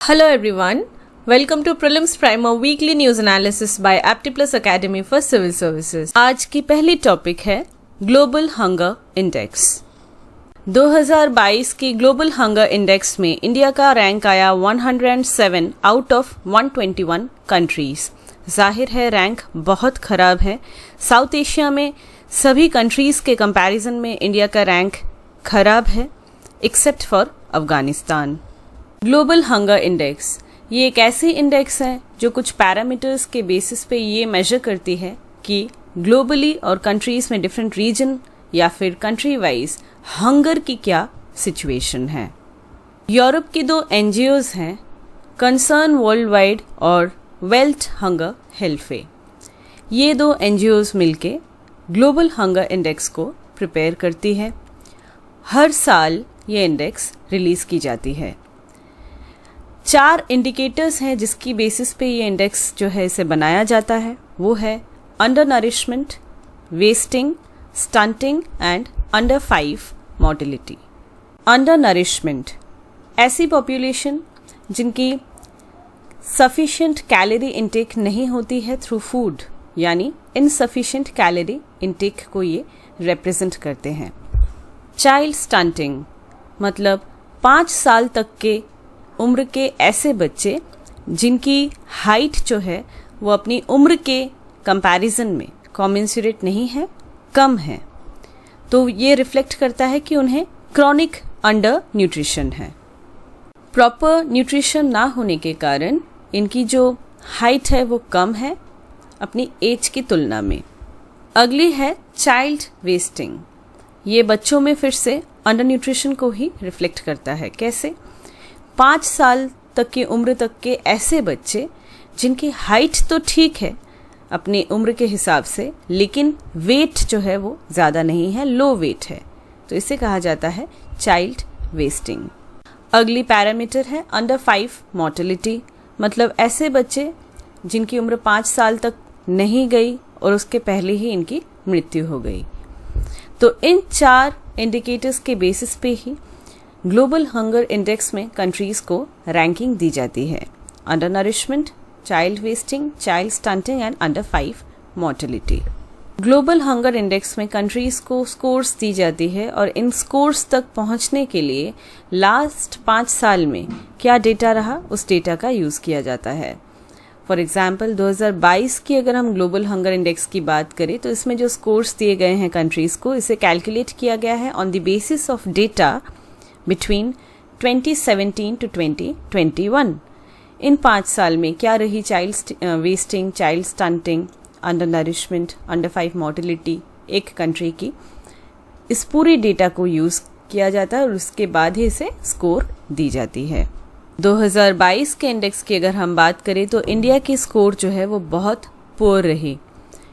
Hello everyone, welcome to Prelims Primer Weekly News Analysis by Aptiplus Academy for Civil Services। आज की पहली topic है global hunger index. 2022 की global hunger index में India का rank आया 107 आउट ऑफ 121 कंट्रीज। जाहिर है रैंक बहुत खराब है। साउथ एशिया में सभी कंट्रीज के कंपैरिजन में इंडिया का रैंक खराब है except for Afghanistan. Global hunger index ये एक ऐसी इंडेक्स है जो कुछ पैरामीटर्स के बेसिस पे ये मेजर करती है कि ग्लोबली और कंट्रीज में डिफरेंट रीजन या फिर कंट्री वाइज हंगर की क्या सिचुएशन है। यूरोप की दो एनजीओज हैं, कंसर्न वर्ल्ड वाइड और वेल्थ हंगर हेल्फे। ये दो एनजीओज मिलके ग्लोबल हंगर इंडेक्स को प्रिपेयर करती है। हर साल ये इंडेक्स रिलीज की जाती है। 4 इंडिकेटर्स हैं जिसकी बेसिस पे ये इंडेक्स जो है इसे बनाया जाता है। वो है under nourishment, wasting, stunting and under 5 mortality. Under nourishment ऐसी पॉपुलेशन जिनकी सफिशिएंट कैलोरी इंटेक नहीं होती है थ्रू फूड, यानी इनसफिशिएंट कैलोरी इंटेक को ये रिप्रेजेंट करते हैं। चाइल्ड स्टंटिंग मतलब 5 साल तक के उम्र के ऐसे बच्चे जिनकी हाइट जो है वो अपनी उम्र के कंपैरिजन में कॉमेंसुरेट नहीं है, कम है, तो ये रिफ्लेक्ट करता है कि उन्हें क्रॉनिक अंडर न्यूट्रिशन है। प्रॉपर न्यूट्रिशन ना होने के कारण इनकी जो हाइट है वो कम है अपनी एज की तुलना में। अगली है चाइल्ड वेस्टिंग। ये बच्चों में फिर से अंडर न्यूट्रिशन को ही रिफ्लेक्ट करता है। कैसे? 5 साल तक की उम्र तक के ऐसे बच्चे जिनकी हाइट तो ठीक है अपनी उम्र के हिसाब से, लेकिन वेट जो है वो ज़्यादा नहीं है, लो वेट है, तो इसे कहा जाता है चाइल्ड वेस्टिंग। अगली पैरामीटर है अंडर 5 मोर्टेलिटी, मतलब ऐसे बच्चे जिनकी उम्र 5 साल तक नहीं गई और उसके पहले ही इनकी मृत्यु हो गई। तो इन 4 इंडिकेटर्स के बेसिस पे ही ग्लोबल हंगर इंडेक्स में कंट्रीज को रैंकिंग दी जाती है। Under nourishment, child wasting, child stunting and under 5 mortality. Global hunger index में कंट्रीज को स्कोर्स दी जाती है और इन स्कोर्स तक पहुंचने के लिए लास्ट 5 साल में क्या डेटा रहा उस डेटा का यूज किया जाता है। फॉर एग्जाम्पल 2022 की अगर हम ग्लोबल हंगर इंडेक्स की बात करें तो इसमें जो स्कोर्स दिए गए हैं कंट्रीज को, इसे कैलकुलेट किया गया है on the basis of data between 2017 to 2021। इन 5 साल में क्या रही child wasting, child stunting, under nourishment, under 5 mortality एक कंट्री की, इस पूरी डेटा को यूज किया जाता है और उसके बाद ही इसे स्कोर दी जाती है। 2022 के इंडेक्स की अगर हम बात करें तो इंडिया की स्कोर जो है वो बहुत पुअर रही।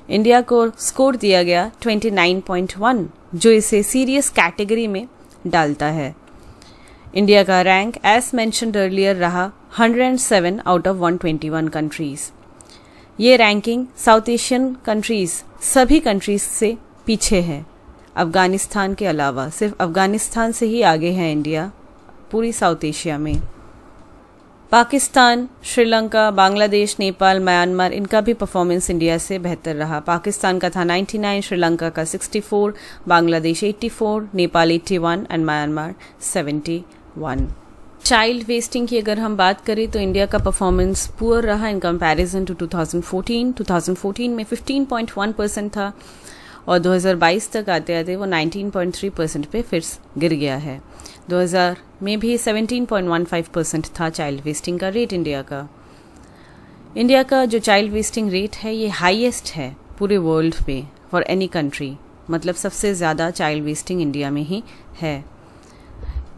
इंडिया को स्कोर दिया गया 29.1, जो इसे सीरियस कैटेगरी में डालता है। इंडिया का रैंक एज मेंशन्ड अर्लियर रहा 107 आउट ऑफ 121 कंट्रीज। ये रैंकिंग साउथ एशियन कंट्रीज सभी कंट्रीज से पीछे है। अफगानिस्तान के अलावा सिर्फ अफगानिस्तान से ही आगे है इंडिया पूरी साउथ एशिया में। पाकिस्तान, श्रीलंका, बांग्लादेश, नेपाल, म्यांमार, इनका भी परफॉर्मेंस इंडिया से बेहतर रहा। पाकिस्तान का था 99, श्रीलंका का 64, Bangladesh 84, Nepal 81 and Myanmar 71। Child wasting की अगर हम बात करें तो इंडिया का परफॉर्मेंस पुअर रहा इन कंपैरिजन टू 2014। 2014 में 15.1% था और 2022 तक आते आते वो 19.3% पे फिर गिर गया है। 2000 में भी 17.15% था चाइल्ड वेस्टिंग का रेट इंडिया का। इंडिया का जो चाइल्ड वेस्टिंग रेट है ये हाईएस्ट है पूरे वर्ल्ड में फॉर एनी कंट्री, मतलब सबसे ज़्यादा चाइल्ड वेस्टिंग इंडिया में ही है।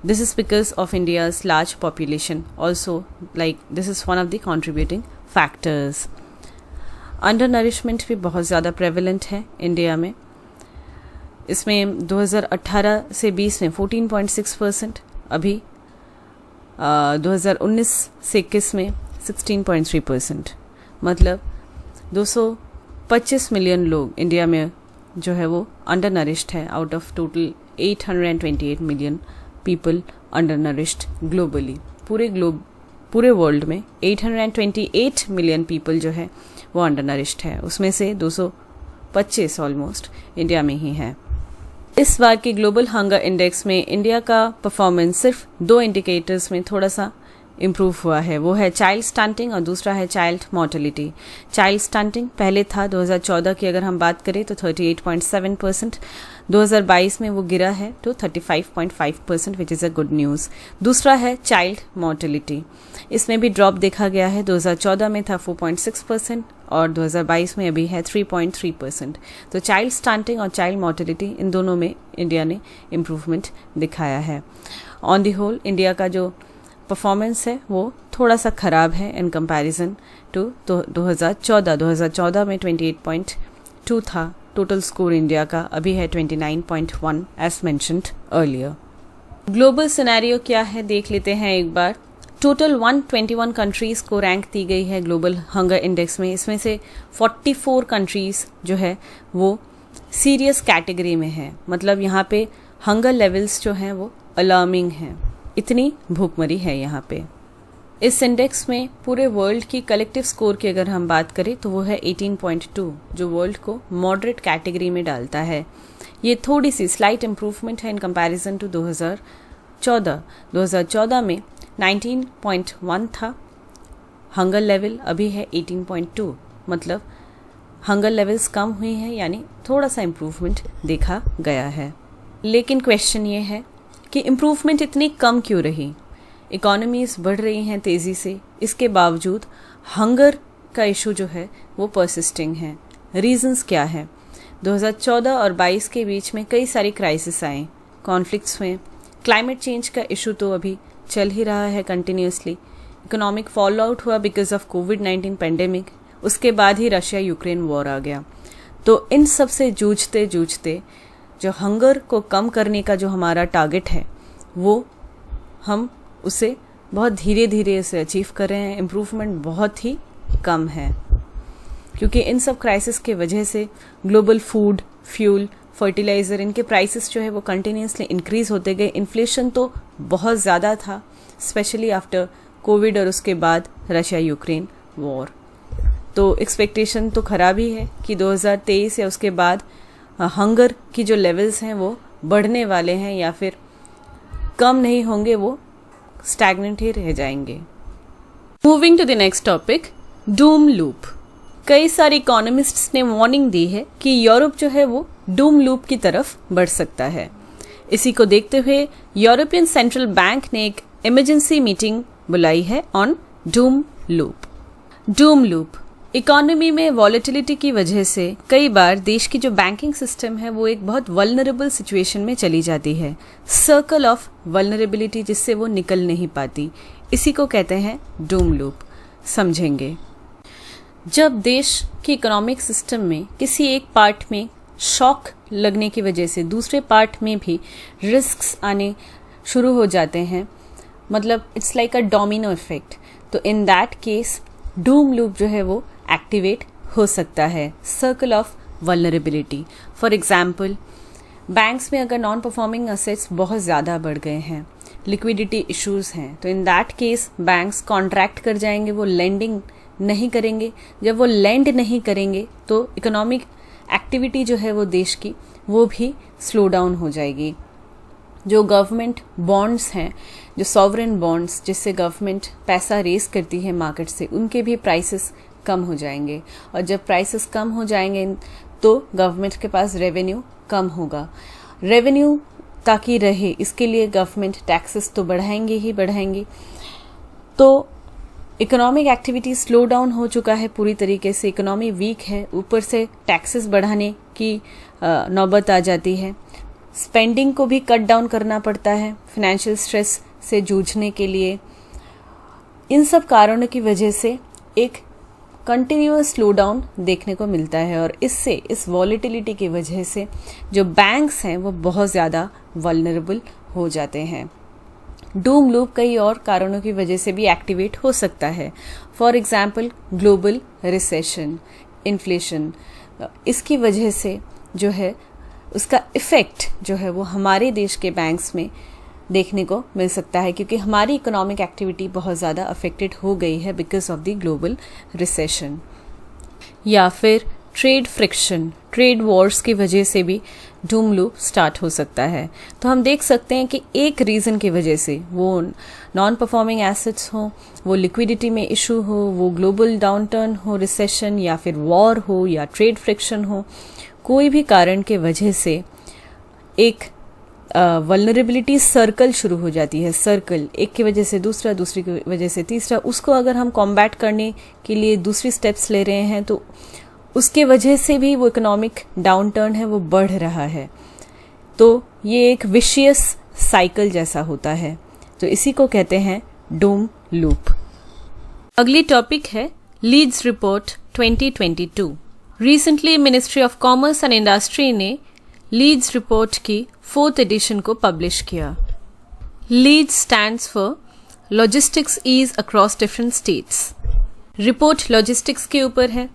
This is because of India's large population also, like this is one of the contributing factors. Under nourishment भी बहुत ज़्यादा प्रेवलेंट है इंडिया में। इसमें 2018 से 20 में 14.6%, अभी 2019 से 21 में 16.3%, मतलब 225 मिलियन लोग इंडिया में जो है वो अंडर नरिश्ड है out of total 828 million people under nourished globally. पूरे ग्लोब पूरे वर्ल्ड में 828 मिलियन पीपल जो है वो अंडर नरिश्ड है, उसमें से 225 ऑलमोस्ट इंडिया में ही है। इस बार के ग्लोबल हंगर इंडेक्स में इंडिया का परफॉर्मेंस सिर्फ 2 इंडिकेटर्स में थोड़ा सा इम्प्रूव हुआ है, वो है चाइल्ड स्टंटिंग और दूसरा है चाइल्ड मोर्टेलिटी। चाइल्ड स्टंटिंग पहले था 2014 की अगर हम बात करें तो 38.7%, 2022 में वो गिरा है तो 35.5%, which is a good news. दूसरा है चाइल्ड मोर्टेलिटी, इसमें भी ड्रॉप देखा गया है, 2014 में था 4.6% और 2022 में अभी है 3.3%। तो चाइल्ड स्टंटिंग और चाइल्ड मोर्टेलिटी इन दोनों में इंडिया ने इम्प्रूवमेंट दिखाया है। ऑन दी होल इंडिया का जो परफॉर्मेंस है वो थोड़ा सा ख़राब है इन कंपैरिजन टू 2014 में 28.2 था टोटल स्कोर इंडिया का, अभी है 29.1 as mentioned earlier. Global scenario क्या है देख लेते हैं एक बार। टोटल 121 कंट्रीज़ को रैंक दी गई है ग्लोबल हंगर इंडेक्स में, इसमें से 44 कंट्रीज़ जो है वो सीरियस कैटेगरी में है, मतलब यहाँ पे हंगर लेवल्स जो हैं वो अलार्मिंग हैं, इतनी भूखमरी है यहाँ पे। इस इंडेक्स में पूरे वर्ल्ड की कलेक्टिव स्कोर की अगर हम बात करें तो वो है 18.2, जो वर्ल्ड को मॉडरेट कैटेगरी में डालता है। ये थोड़ी सी स्लाइट इम्प्रूवमेंट है इन कंपैरिजन टू 2014 में 19.1 था हंगर लेवल, अभी है 18.2, मतलब हंगर लेवल्स कम हुई हैं, यानी थोड़ा सा इम्प्रूवमेंट देखा गया है। लेकिन क्वेश्चन ये है कि इम्प्रूवमेंट इतनी कम क्यों रही? इकोनॉमीज बढ़ रही हैं तेज़ी से, इसके बावजूद हंगर का इशू जो है वो परसिस्टिंग है। रीजंस क्या है? 2014 और 22 के बीच में कई सारी क्राइसिस आए, कॉन्फ्लिक्ट्स हुए, क्लाइमेट चेंज का इशू तो अभी चल ही रहा है कंटिन्यूसली, इकोनॉमिक फॉल आउट हुआ बिकॉज ऑफ कोविड-19 पेंडेमिक, उसके बाद ही रशिया यूक्रेन वॉर आ गया। तो इन सब से जूझते जूझते जो हंगर को कम करने का जो हमारा टारगेट है वो हम उसे बहुत धीरे धीरे उसे अचीव कर रहे हैं। इम्प्रूवमेंट बहुत ही कम है क्योंकि इन सब क्राइसिस के वजह से ग्लोबल फूड, फ्यूल, फर्टिलाइज़र, इनके प्राइसेस जो है वो कंटिन्यूसली इंक्रीज होते गए। इन्फ्लेशन तो बहुत ज़्यादा था, स्पेशली आफ्टर कोविड और उसके बाद रशिया यूक्रेन वॉर। तो एक्सपेक्टेशन तो ख़राब ही है कि 2023 या उसके बाद हंगर की जो लेवल्स हैं वो बढ़ने वाले हैं या फिर कम नहीं होंगे, वो स्टैग्नेंट ही रह जाएंगे। Moving to the next topic, doom loop. कई सारे इकोनॉमिस्ट्स ने वार्निंग दी है कि यूरोप जो है वो डूम लूप की तरफ बढ़ सकता है। इसी को देखते हुए यूरोपियन सेंट्रल बैंक ने एक इमरजेंसी मीटिंग बुलाई है on Doom loop. Doom loop economy में वॉलेटिलिटी की वजह से कई बार देश की जो बैंकिंग सिस्टम है वो एक बहुत वल्नरेबल सिचुएशन में चली जाती है, सर्कल ऑफ वल्नरेबिलिटी, जिससे वो निकल नहीं पाती। इसी को कहते हैं डूम लूप। समझेंगे, जब देश की इकोनॉमिक सिस्टम में किसी एक पार्ट में शॉक लगने की वजह से दूसरे पार्ट में भी रिस्क्स आने शुरू हो जाते हैं, मतलब it's like a domino effect, तो in that case doom loop जो है वो एक्टिवेट हो सकता है, circle of vulnerability. For example, banks में अगर नॉन परफॉर्मिंग असेट्स बहुत ज़्यादा बढ़ गए हैं, लिक्विडिटी इश्यूज हैं, तो in that case banks contract कर जाएंगे, वो लेंडिंग नहीं करेंगे। जब वो लेंड नहीं करेंगे तो इकोनॉमिक एक्टिविटी जो है वो देश की वो भी स्लो डाउन हो जाएगी। जो गवर्नमेंट बॉन्ड्स हैं, जो सॉवरेन बॉन्ड्स जिससे गवर्नमेंट पैसा रेज करती है मार्केट से, उनके भी प्राइसेस कम हो जाएंगे, और जब प्राइसेस कम हो जाएंगे तो गवर्नमेंट के पास रेवेन्यू कम होगा। रेवेन्यू ताकि रहे इसके लिए गवर्नमेंट टैक्सेस तो बढ़ाएंगे ही बढ़ाएंगे। तो इकोनॉमिक एक्टिविटी स्लो डाउन हो चुका है पूरी तरीके से, इकोनॉमी वीक है, ऊपर से टैक्सेस बढ़ाने की नौबत आ जाती है, स्पेंडिंग को भी कट डाउन करना पड़ता है फाइनेंशियल स्ट्रेस से जूझने के लिए। इन सब कारणों की वजह से एक कंटिन्यूअस स्लो डाउन देखने को मिलता है, और इससे, इस वॉलेटिलिटी की वजह से जो बैंक्स हैं वो बहुत ज़्यादा वल्नरेबल हो जाते हैं। डूम लूप कई और कारणों की वजह से भी एक्टिवेट हो सकता है। For example, global recession, inflation, इसकी वजह से जो है उसका इफ़ेक्ट जो है वो हमारे देश के बैंक्स में देखने को मिल सकता है, क्योंकि हमारी इकोनॉमिक एक्टिविटी बहुत ज़्यादा अफेक्टेड हो गई है because of the global recession. या फिर ट्रेड फ्रिक्शन, ट्रेड वॉर्स की वजह से भी डूम लूप स्टार्ट हो सकता है। तो हम देख सकते हैं कि एक रीज़न की वजह से, वो नॉन परफॉर्मिंग एसेट्स हो, वो लिक्विडिटी में इशू हो, वो ग्लोबल डाउनटर्न हो, रिसेशन, या फिर वॉर हो, या ट्रेड फ्रिक्शन हो, कोई भी कारण के वजह से एक वल्नरेबिलिटी सर्कल शुरू हो जाती है। सर्कल, एक की वजह से दूसरा, दूसरी की वजह से तीसरा, उसको अगर हम कॉम्बैट करने के लिए दूसरी स्टेप्स ले रहे हैं तो उसके वजह से भी वो इकोनॉमिक डाउनटर्न है वो बढ़ रहा है। तो ये एक विशियस साइकिल जैसा होता है। तो इसी को कहते हैं डूम लूप। अगली टॉपिक है Leeds report 2022। Recently ministry of commerce and industry ने लीड्स रिपोर्ट की 4th एडिशन को पब्लिश किया। LEADS stands for logistics ease across different states. Report logistics के ऊपर है।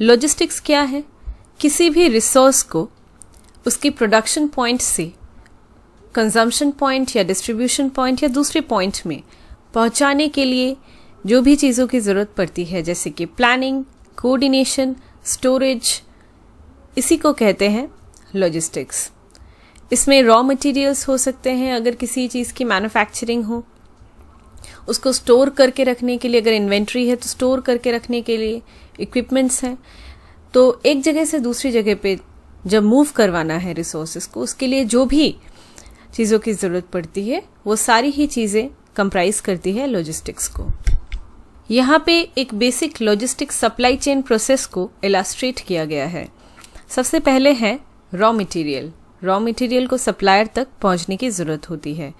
लॉजिस्टिक्स क्या है? किसी भी रिसोर्स को उसकी प्रोडक्शन पॉइंट से कंजम्पशन पॉइंट या डिस्ट्रीब्यूशन पॉइंट या दूसरे पॉइंट में पहुंचाने के लिए जो भी चीज़ों की ज़रूरत पड़ती है, जैसे कि प्लानिंग, कोऑर्डिनेशन, स्टोरेज, इसी को कहते हैं लॉजिस्टिक्स। इसमें रॉ मटेरियल्स हो सकते हैं, अगर किसी चीज़ की मैन्युफैक्चरिंग हो, उसको स्टोर करके रखने के लिए, अगर इन्वेंट्री है तो स्टोर करके रखने के लिए इक्विपमेंट्स हैं। तो एक जगह से दूसरी जगह पे जब मूव करवाना है रिसोर्सेज को, उसके लिए जो भी चीज़ों की ज़रूरत पड़ती है वो सारी ही चीज़ें कंप्राइज करती है लॉजिस्टिक्स को। यहाँ पे एक basic logistics supply chain process को इलास्ट्रेट किया गया है। सबसे पहले है रॉ मटेरियल। रॉ मटेरियल को सप्लायर तक पहुँचने की ज़रूरत होती है।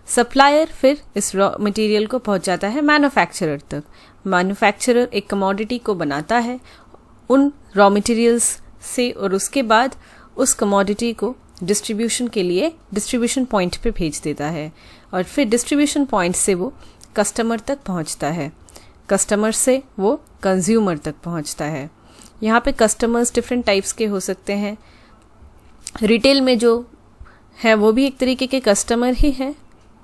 सप्लायर फिर इस रॉ मटेरियल को पहुँचाता है मैन्युफैक्चरर तक। मैन्युफैक्चरर एक कमोडिटी को बनाता है उन रॉ मटेरियल्स से, और उसके बाद उस कमोडिटी को डिस्ट्रीब्यूशन के लिए डिस्ट्रीब्यूशन पॉइंट पे भेज देता है, और फिर डिस्ट्रीब्यूशन पॉइंट से वो कस्टमर तक पहुंचता है। कस्टमर से वो कंज्यूमर तक पहुंचता है। यहाँ पे कस्टमर्स डिफरेंट टाइप्स के हो सकते हैं। रिटेल में जो है वो भी एक तरीके के कस्टमर ही है।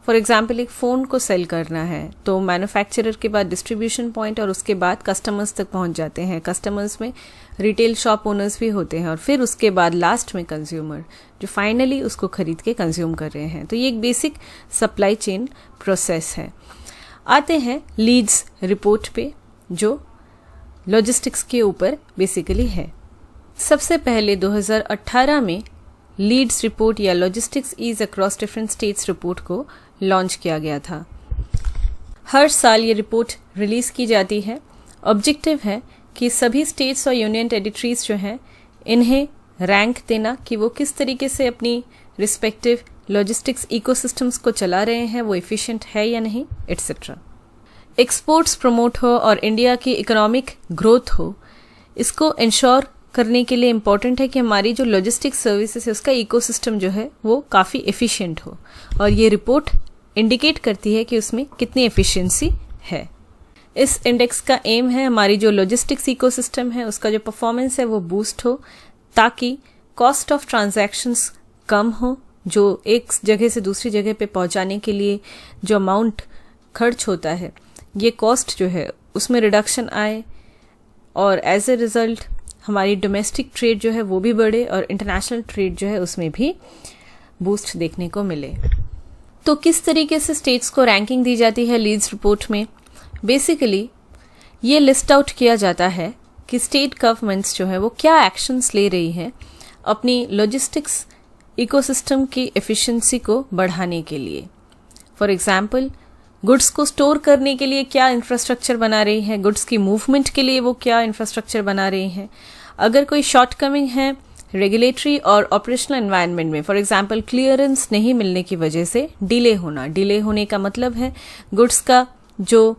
फॉर एग्जाम्पल, एक फ़ोन को सेल करना है तो मैन्युफैक्चरर के बाद डिस्ट्रीब्यूशन पॉइंट और उसके बाद कस्टमर्स तक पहुंच जाते हैं। कस्टमर्स में रिटेल शॉप ओनर्स भी होते हैं, और फिर उसके बाद लास्ट में कंज्यूमर जो फाइनली उसको खरीद के कंज्यूम कर रहे हैं। तो ये एक बेसिक सप्लाई चेन प्रोसेस है। आते हैं लीड्स रिपोर्ट पे, जो लॉजिस्टिक्स के ऊपर बेसिकली है। सबसे पहले 2018 में लीड्स रिपोर्ट या logistics ease across different states report को लॉन्च किया गया था। हर साल ये रिपोर्ट रिलीज़ की जाती है। ऑब्जेक्टिव है कि सभी स्टेट्स और यूनियन टेरिटरीज जो हैं इन्हें रैंक देना कि वो किस तरीके से अपनी रिस्पेक्टिव लॉजिस्टिक्स इकोसिस्टम्स को चला रहे हैं, वो एफिशिएंट है या नहीं, एट्सेट्रा। एक्सपोर्ट्स प्रमोट हो और इंडिया की इकोनॉमिक ग्रोथ हो, इसको इंश्योर करने के लिए इम्पॉर्टेंट है कि हमारी जो लॉजिस्टिक्स सर्विसेज है उसका इकोसिस्टम जो है वो काफ़ी एफिशिएंट हो, और ये रिपोर्ट इंडिकेट करती है कि उसमें कितनी एफिशिएंसी है। इस इंडेक्स का एम है हमारी जो लॉजिस्टिक्स इकोसिस्टम है उसका जो परफॉर्मेंस है वो बूस्ट हो, ताकि कॉस्ट ऑफ ट्रांजैक्शंस कम हो। जो एक जगह से दूसरी जगह पे पहुंचाने के लिए जो अमाउंट खर्च होता है, ये कॉस्ट जो है उसमें रिडक्शन आए, और एज ए रिज़ल्ट हमारी डोमेस्टिक ट्रेड जो है वो भी बढ़े और इंटरनेशनल ट्रेड जो है उसमें भी बूस्ट देखने को मिले। तो किस तरीके से स्टेट्स को रैंकिंग दी जाती है लीड्स रिपोर्ट में? बेसिकली ये लिस्ट आउट किया जाता है कि स्टेट गवर्नमेंट्स जो है वो क्या एक्शंस ले रही हैं अपनी लॉजिस्टिक्स इकोसिस्टम की एफिशिएंसी को बढ़ाने के लिए। फॉर एग्जाम्पल, गुड्स को स्टोर करने के लिए क्या इंफ्रास्ट्रक्चर बना रही है, गुड्स की मूवमेंट के लिए वो क्या इंफ्रास्ट्रक्चर बना रही हैं। अगर कोई शॉर्टकमिंग है रेगुलेटरी और ऑपरेशनल एनवायरनमेंट में, फॉर एग्जांपल क्लियरेंस नहीं मिलने की वजह से डिले होना, डिले होने का मतलब है गुड्स का जो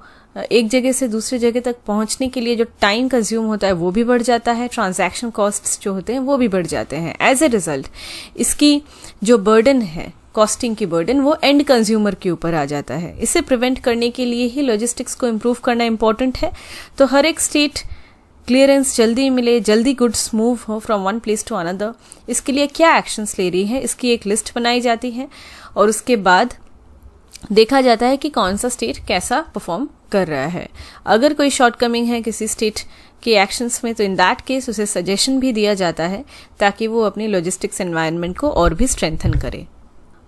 एक जगह से दूसरी जगह तक पहुंचने के लिए जो टाइम कंज्यूम होता है वो भी बढ़ जाता है, ट्रांजैक्शन कॉस्ट्स जो होते हैं वो भी बढ़ जाते हैं। एज ए रिजल्ट इसकी जो बर्डन है, कॉस्टिंग की बर्डन, वो एंड कंज्यूमर के ऊपर आ जाता है। इसे प्रिवेंट करने के लिए ही लॉजिस्टिक्स को इम्प्रूव करना इंपॉर्टेंट है। तो हर एक स्टेट क्लियरेंस जल्दी मिले, जल्दी गुड्स मूव हो from one place to another, इसके लिए क्या एक्शंस ले रही है इसकी एक लिस्ट बनाई जाती है, और उसके बाद देखा जाता है कि कौन सा स्टेट कैसा परफॉर्म कर रहा है। अगर कोई शॉर्टकमिंग है किसी स्टेट के एक्शंस में तो इन दैट केस उसे सजेशन भी दिया जाता है ताकि वो अपनी लॉजिस्टिक्स एनवायरनमेंट को और भी स्ट्रेंथन करे।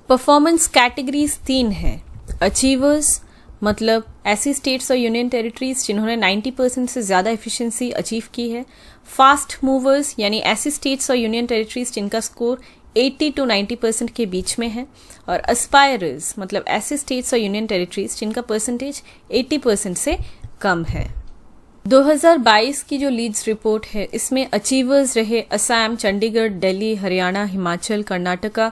परफॉर्मेंस कैटेगरीज 3 है। अचीवर्स मतलब ऐसी स्टेट्स और यूनियन टेरिटरीज जिन्होंने 90% से ज़्यादा एफिशिएंसी अचीव की है। फास्ट मूवर्स यानी ऐसी स्टेट्स और यूनियन टेरिटरीज जिनका स्कोर 80 to 90% के बीच में है। और एस्पायरर्स मतलब ऐसे स्टेट्स और यूनियन टेरिटरीज जिनका परसेंटेज 80% से कम है। 2022 की जो लीड्स रिपोर्ट है इसमें अचीवर्स रहे असम, चंडीगढ़, दिल्ली, हरियाणा, हिमाचल, कर्नाटका,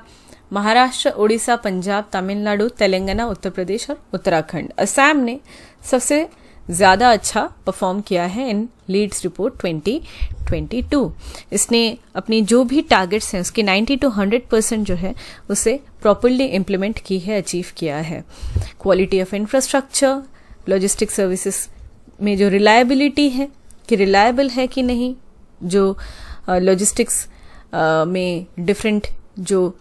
महाराष्ट्र, उड़ीसा, पंजाब, तमिलनाडु, तेलंगाना, उत्तर प्रदेश और उत्तराखंड। असम ने सबसे ज़्यादा अच्छा परफॉर्म किया है इन लीड्स रिपोर्ट 2022। इसने अपनी जो भी टारगेट्स हैं उसके 90 to 100% जो है उसे प्रॉपरली इम्प्लीमेंट की है, अचीव किया है। Quality of infrastructure, logistic services में जो रिलायबिलिटी है कि रिलायबल है कि नहीं, जो लॉजिस्टिक्स में डिफरेंट जो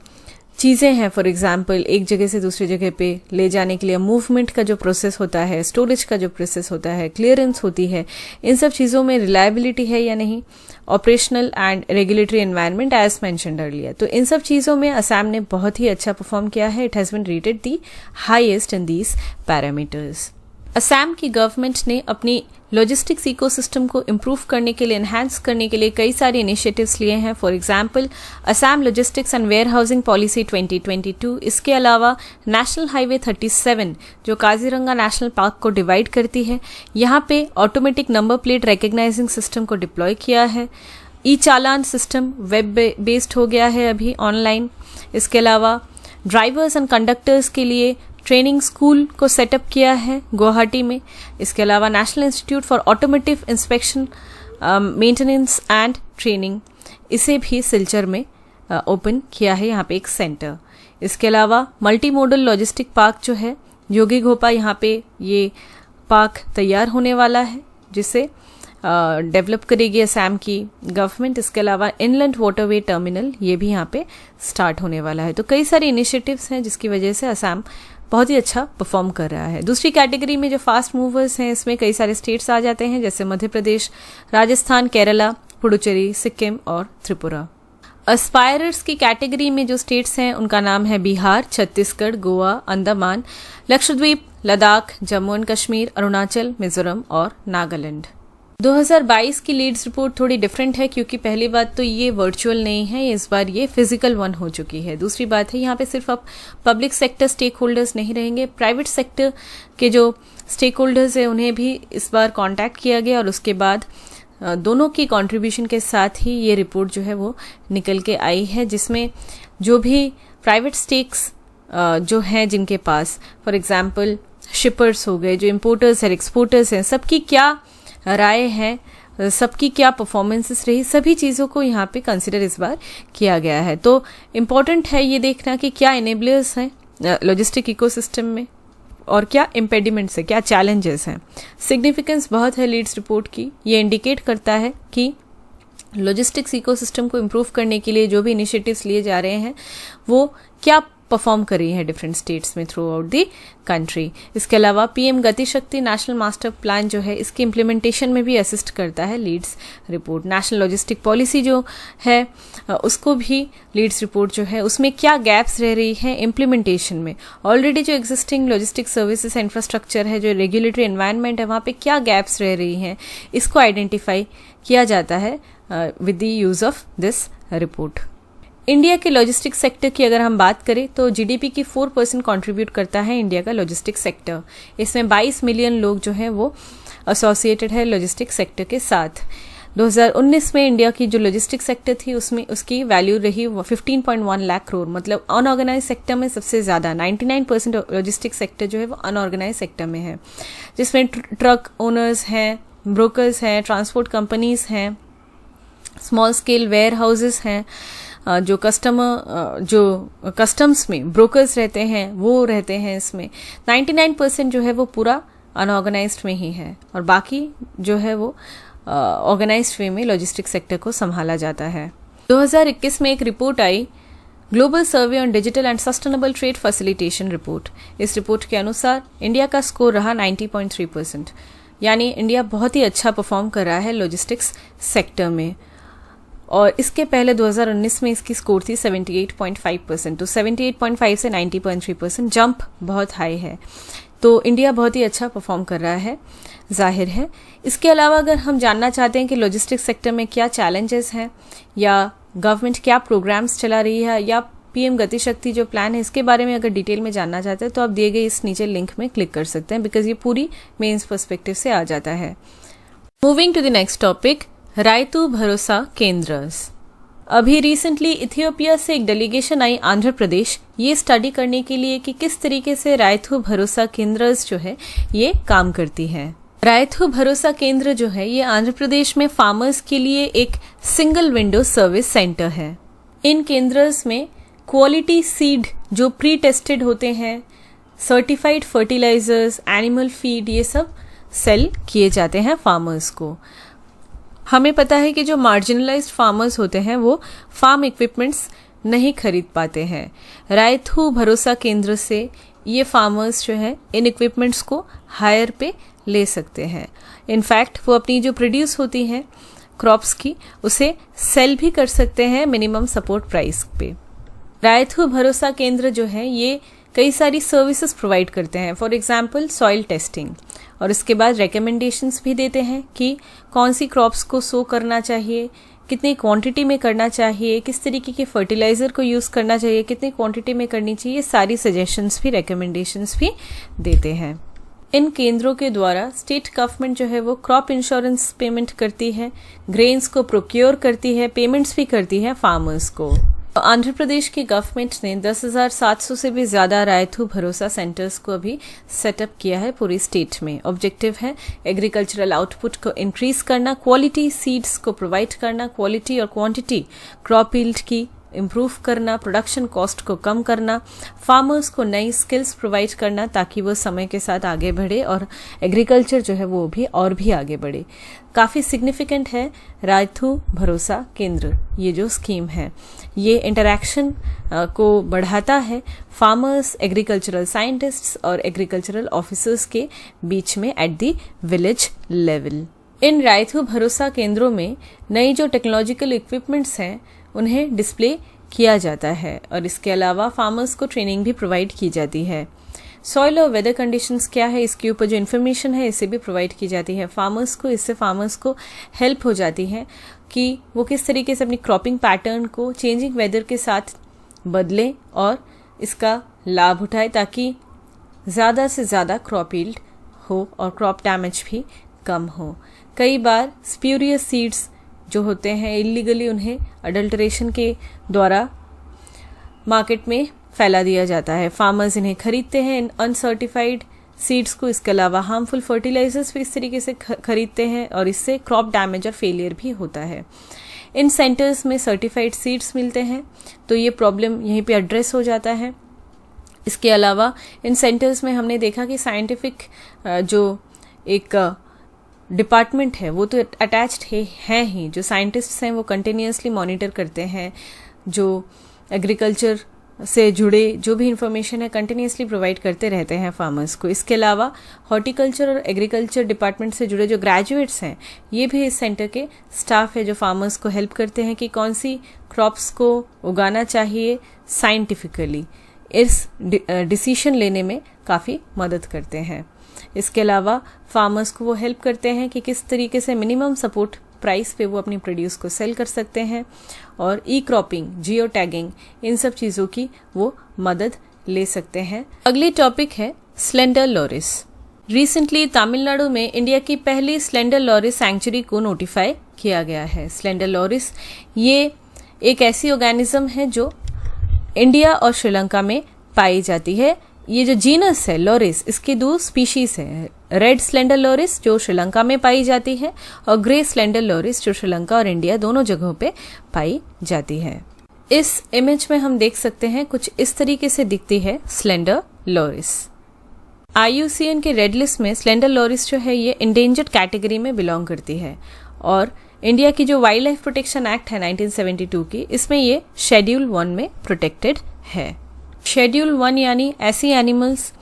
चीज़ें हैं, फॉर एग्जांपल एक जगह से दूसरी जगह पे ले जाने के लिए मूवमेंट का जो प्रोसेस होता है, स्टोरेज का जो प्रोसेस होता है, क्लियरेंस होती है, इन सब चीज़ों में रिलायबिलिटी है या नहीं, operational and regulatory environment as mentioned earlier. तो इन सब चीज़ों में असम ने बहुत ही अच्छा परफॉर्म किया है। It has been rated the highest in these parameters. Assam की गवर्नमेंट ने अपनी लॉजिस्टिक्स इकोसिस्टम को इम्प्रूव करने के लिए, एनहांस करने के लिए कई सारे इनिशिएटिव्स लिए हैं। For example Assam logistics and warehousing policy 2022। इसके अलावा नेशनल हाईवे 37 जो काजीरंगा नेशनल पार्क को डिवाइड करती है, यहाँ पे automatic number plate recognizing system को डिप्लॉय किया है। E challan system web based हो गया है अभी ऑनलाइन। इसके अलावा ड्राइवर्स एंड कंडक्टर्स के लिए ट्रेनिंग स्कूल को सेटअप किया है गुवाहाटी में। इसके अलावा national institute for automotive inspection, maintenance and training, इसे भी सिलचर में ओपन किया है, यहाँ पे एक सेंटर। इसके अलावा मल्टी मॉडल लॉजिस्टिक पार्क जो है योगी घोपा, यहाँ पे ये पार्क तैयार होने वाला है जिसे डेवलप करेगी असम की गवर्नमेंट। इसके अलावा इनलैंड वाटरवे टर्मिनल ये भी यहाँ पे स्टार्ट होने वाला है। तो कई सारे इनिशिएटिव्स हैं जिसकी वजह से असम बहुत ही अच्छा परफॉर्म कर रहा है। दूसरी कैटेगरी में जो फास्ट मूवर्स हैं इसमें कई सारे स्टेट्स आ जाते हैं जैसे मध्य प्रदेश, राजस्थान, केरला, पुडुचेरी, सिक्किम और त्रिपुरा। एस्पायरर्स की कैटेगरी में जो स्टेट्स हैं उनका नाम है बिहार, छत्तीसगढ़, गोवा, अंडमान, लक्षद्वीप, लद्दाख, जम्मू एंड कश्मीर, अरुणाचल, मिजोरम और नागालैंड। 2022 की लीड्स रिपोर्ट थोड़ी डिफरेंट है क्योंकि पहली बात तो ये वर्चुअल नहीं है, इस बार ये फिजिकल वन हो चुकी है। दूसरी बात है यहाँ पे सिर्फ अब पब्लिक सेक्टर स्टेक होल्डर्स नहीं रहेंगे, प्राइवेट सेक्टर के जो स्टेक होल्डर्स हैं उन्हें भी इस बार कॉन्टैक्ट किया गया और उसके बाद दोनों की कंट्रीब्यूशन के साथ ही ये रिपोर्ट जो है वो निकल के आई है, जिसमें जो भी प्राइवेट स्टेक्स जो हैं जिनके पास, फॉर एग्जांपल शिपर्स हो गए, जो इम्पोर्टर्स हैं, एक्सपोर्टर्स हैं, सबकी क्या राय है, सबकी क्या परफॉर्मेंसेस रही, सभी चीज़ों को यहाँ पे कंसिडर इस बार किया गया है। तो इम्पॉर्टेंट है ये देखना कि क्या इनेबलर्स हैं लॉजिस्टिक इकोसिस्टम में और क्या इम्पेडिमेंट्स है, क्या चैलेंजेस हैं। सिग्निफिकेंस बहुत है लीड्स रिपोर्ट की। ये इंडिकेट करता है कि लॉजिस्टिक्स इकोसिस्टम को इम्प्रूव करने के लिए जो भी इनिशिएटिव्स लिए जा रहे हैं वो क्या परफॉर्म कर रही है डिफरेंट स्टेट्स में थ्रू आउट दी कंट्री। इसके अलावा पीएम गति शक्ति नेशनल मास्टर प्लान जो है इसकी इम्प्लीमेंटेशन में भी असिस्ट करता है Leeds report. National logistic policy जो है उसको भी लीड्स रिपोर्ट जो है उसमें क्या गैप्स रह रही है इम्प्लीमेंटेशन में। ऑलरेडी जो एग्जिस्टिंग लॉजिस्टिक सर्विसेज इंफ्रास्ट्रक्चर है, जो रेगुलेटरी एनवायरनमेंट है, वहाँ पे क्या गैप्स रह रही हैं, इसको आइडेंटिफाई किया जाता है with the use of this report. India के लॉजिस्टिक सेक्टर की अगर हम बात करें तो जीडीपी की 4% कंट्रीब्यूट करता है इंडिया का लॉजिस्टिक सेक्टर। इसमें 22 मिलियन लोग जो हैं वो एसोसिएटेड है लॉजिस्टिक सेक्टर के साथ। 2019 में इंडिया की जो लॉजिस्टिक सेक्टर थी उसमें उसकी वैल्यू रही 15.1 लाख करोड़, मतलब अनऑर्गेनाइज सेक्टर में सबसे ज़्यादा 99% लॉजिस्टिक सेक्टर जो है वो अनऑर्गेनाइज सेक्टर में है, जिसमें ट्रक ओनर्स हैं, ब्रोकर्स हैं, ट्रांसपोर्ट कंपनीज हैं, स्मॉल स्केल वेयर हाउसेस हैं, जो कस्टम्स में ब्रोकर्स रहते हैं वो रहते हैं। इसमें 99% जो है वो पूरा अनऑर्गेनाइज्ड में ही है और बाकी जो है वो ऑर्गेनाइज्ड वे में लॉजिस्टिक सेक्टर को संभाला जाता है। 2021 में एक report I global survey on digital and sustainable trade facilitation report, इस रिपोर्ट के अनुसार इंडिया का स्कोर रहा 90.3%, यानी इंडिया बहुत ही अच्छा परफॉर्म कर रहा है लॉजिस्टिक्स सेक्टर में। और इसके पहले 2019 में इसकी स्कोर थी 78.5%, तो 78.5 से 90.3% जंप बहुत हाई है। तो इंडिया बहुत ही अच्छा परफॉर्म कर रहा है, जाहिर है। इसके अलावा अगर हम जानना चाहते हैं कि लॉजिस्टिक्स सेक्टर में क्या चैलेंजेस हैं या गवर्नमेंट क्या प्रोग्राम्स चला रही है या पीएम गति शक्ति जो प्लान है, इसके बारे में अगर डिटेल में जानना चाहते हैं तो आप दिए गए इस नीचे लिंक में क्लिक कर सकते हैं, बिकॉज ये पूरी मेंस पर्सपेक्टिव से आ जाता है। Moving to the next topic, Rythu Bharosa Kendras. अभी रिसेंटली इथियोपिया से एक डेलीगेशन आई आंध्र प्रदेश, ये स्टडी करने के लिए कि किस तरीके से रायतू भरोसा केंद्रस जो है ये काम करती है। रायतू भरोसा केंद्र जो है ये आंध्र प्रदेश में फार्मर्स के लिए एक सिंगल विंडो सर्विस सेंटर है। इन केंद्रस में क्वालिटी सीड जो प्री टेस्टेड होते हैं, सर्टिफाइड फर्टिलाइजर्स, एनिमल फीड, ये सब सेल किए जाते हैं फार्मर्स को। हमें पता है कि जो मार्जिनलाइज्ड फार्मर्स होते हैं वो फार्म इक्विपमेंट्स नहीं खरीद पाते हैं। रायतू भरोसा केंद्र से ये फार्मर्स जो है इन इक्विपमेंट्स को हायर पे ले सकते हैं। इनफैक्ट वो अपनी जो प्रोड्यूस होती हैं क्रॉप्स की उसे सेल भी कर सकते हैं मिनिमम सपोर्ट प्राइस पे। रायतू भरोसा केंद्र जो है ये कई सारी सर्विसेज प्रोवाइड करते हैं, फॉर एग्जांपल सॉइल टेस्टिंग, और इसके बाद रिकमेंडेशंस भी देते हैं कि कौन सी क्रॉप्स को सो करना चाहिए, कितनी क्वांटिटी में करना चाहिए, किस तरीके के फर्टिलाइजर को यूज़ करना चाहिए, कितनी क्वांटिटी में करनी चाहिए, सारी सजेशंस भी रिकमेंडेशंस भी देते हैं। इन केंद्रों के द्वारा स्टेट गवर्नमेंट जो है वो क्रॉप इंश्योरेंस पेमेंट करती है, ग्रेन्स को प्रोक्योर करती है, पेमेंट्स भी करती है फार्मर्स को। तो आंध्र प्रदेश की गवर्नमेंट ने 10,700 से भी ज़्यादा रायतू भरोसा सेंटर्स को अभी सेटअप किया है पूरी स्टेट में। ऑब्जेक्टिव है एग्रीकल्चरल आउटपुट को इंक्रीज करना, क्वालिटी सीड्स को प्रोवाइड करना, क्वालिटी और क्वांटिटी क्रॉप यील्ड की इम्प्रूव करना, प्रोडक्शन कॉस्ट को कम करना, फार्मर्स को नई स्किल्स प्रोवाइड करना ताकि वो समय के साथ आगे बढ़े और एग्रीकल्चर जो है वो भी और भी आगे बढ़े। काफ़ी सिग्निफिकेंट है रायतू भरोसा केंद्र, ये जो स्कीम है ये इंटरैक्शन को बढ़ाता है फार्मर्स, एग्रीकल्चरल साइंटिस्ट्स और एग्रीकल्चरल ऑफिसर्स के बीच में एट द विलेज लेवल। इन रायतू भरोसा केंद्रों में नई जो टेक्नोलॉजिकल इक्विपमेंट्स हैं उन्हें डिस्प्ले किया जाता है और इसके अलावा फार्मर्स को ट्रेनिंग भी प्रोवाइड की जाती है। सॉइल और वेदर कंडीशंस क्या है इसके ऊपर जो इन्फॉर्मेशन है इसे भी प्रोवाइड की जाती है फार्मर्स को। इससे फार्मर्स को हेल्प हो जाती है कि वो किस तरीके से अपनी क्रॉपिंग पैटर्न को चेंजिंग वेदर के साथ बदलें और इसका लाभ उठाए ताकि ज़्यादा से ज़्यादा क्रॉप यील्ड हो और क्रॉप डैमेज भी कम हो। कई बार स्प्यूरियस सीड्स जो होते हैं इलीगली उन्हें अडल्टरेशन के द्वारा मार्केट में फैला दिया जाता है। फार्मर्स इन्हें खरीदते हैं इन अनसर्टिफाइड सीड्स को। इसके अलावा हार्मफुल फर्टिलाइजर्स भी इस तरीके से खरीदते हैं और इससे क्रॉप डैमेज और फेलियर भी होता है। इन सेंटर्स में सर्टिफाइड सीड्स मिलते हैं तो ये प्रॉब्लम यहीं पे एड्रेस हो जाता है। इसके अलावा इन सेंटर्स में हमने देखा कि साइंटिफिक जो एक डिपार्टमेंट है वो तो अटैच्ड है ही, जो साइंटिस्ट्स हैं वो कंटिन्यूसली मॉनिटर करते हैं, जो एग्रीकल्चर से जुड़े जो भी इंफॉर्मेशन है कंटिन्यूसली प्रोवाइड करते रहते हैं फार्मर्स को। इसके अलावा हॉर्टिकल्चर और एग्रीकल्चर डिपार्टमेंट से जुड़े जो ग्रेजुएट्स हैं ये भी इस सेंटर के स्टाफ है जो फार्मर्स को हेल्प करते हैं कि कौन सी क्रॉप्स को उगाना चाहिए साइंटिफिकली। इस डिसीजन लेने में काफ़ी मदद करते हैं। इसके अलावा फार्मर्स को वो हेल्प करते हैं कि किस तरीके से मिनिमम सपोर्ट प्राइस पे वो अपनी प्रोड्यूस को सेल कर सकते हैं और ई क्रॉपिंग, जियो टैगिंग, इन सब चीज़ों की वो मदद ले सकते हैं। अगली टॉपिक है स्लेंडर लॉरिस। रिसेंटली तमिलनाडु में इंडिया की पहली स्लेंडर लॉरिस सैंक्चुरी को नोटिफाई किया गया है। स्लेंडर लॉरिस ये एक ऐसी ऑर्गेनिज्म है जो इंडिया और श्रीलंका में पाई जाती है। ये जो जीनस है लॉरिस, इसके दो स्पीशीज है, रेड स्लेंडर लॉरिस जो श्रीलंका में पाई जाती है और ग्रे स्लेंडर लॉरिस जो श्रीलंका और इंडिया दोनों जगहों पे पाई जाती है। इस इमेज में हम देख सकते हैं कुछ इस तरीके से दिखती है स्लेंडर लॉरिस। IUCN के रेड लिस्ट में स्लेंडर लॉरिस जो है ये इंडेंजर्ड कैटेगरी में बिलोंग करती है और इंडिया की जो वाइल्ड लाइफ प्रोटेक्शन एक्ट है 1972 की, इसमें ये शेड्यूल 1 में प्रोटेक्टेड है। शेड्यूल 1 यानी ऐसी एनिमल्स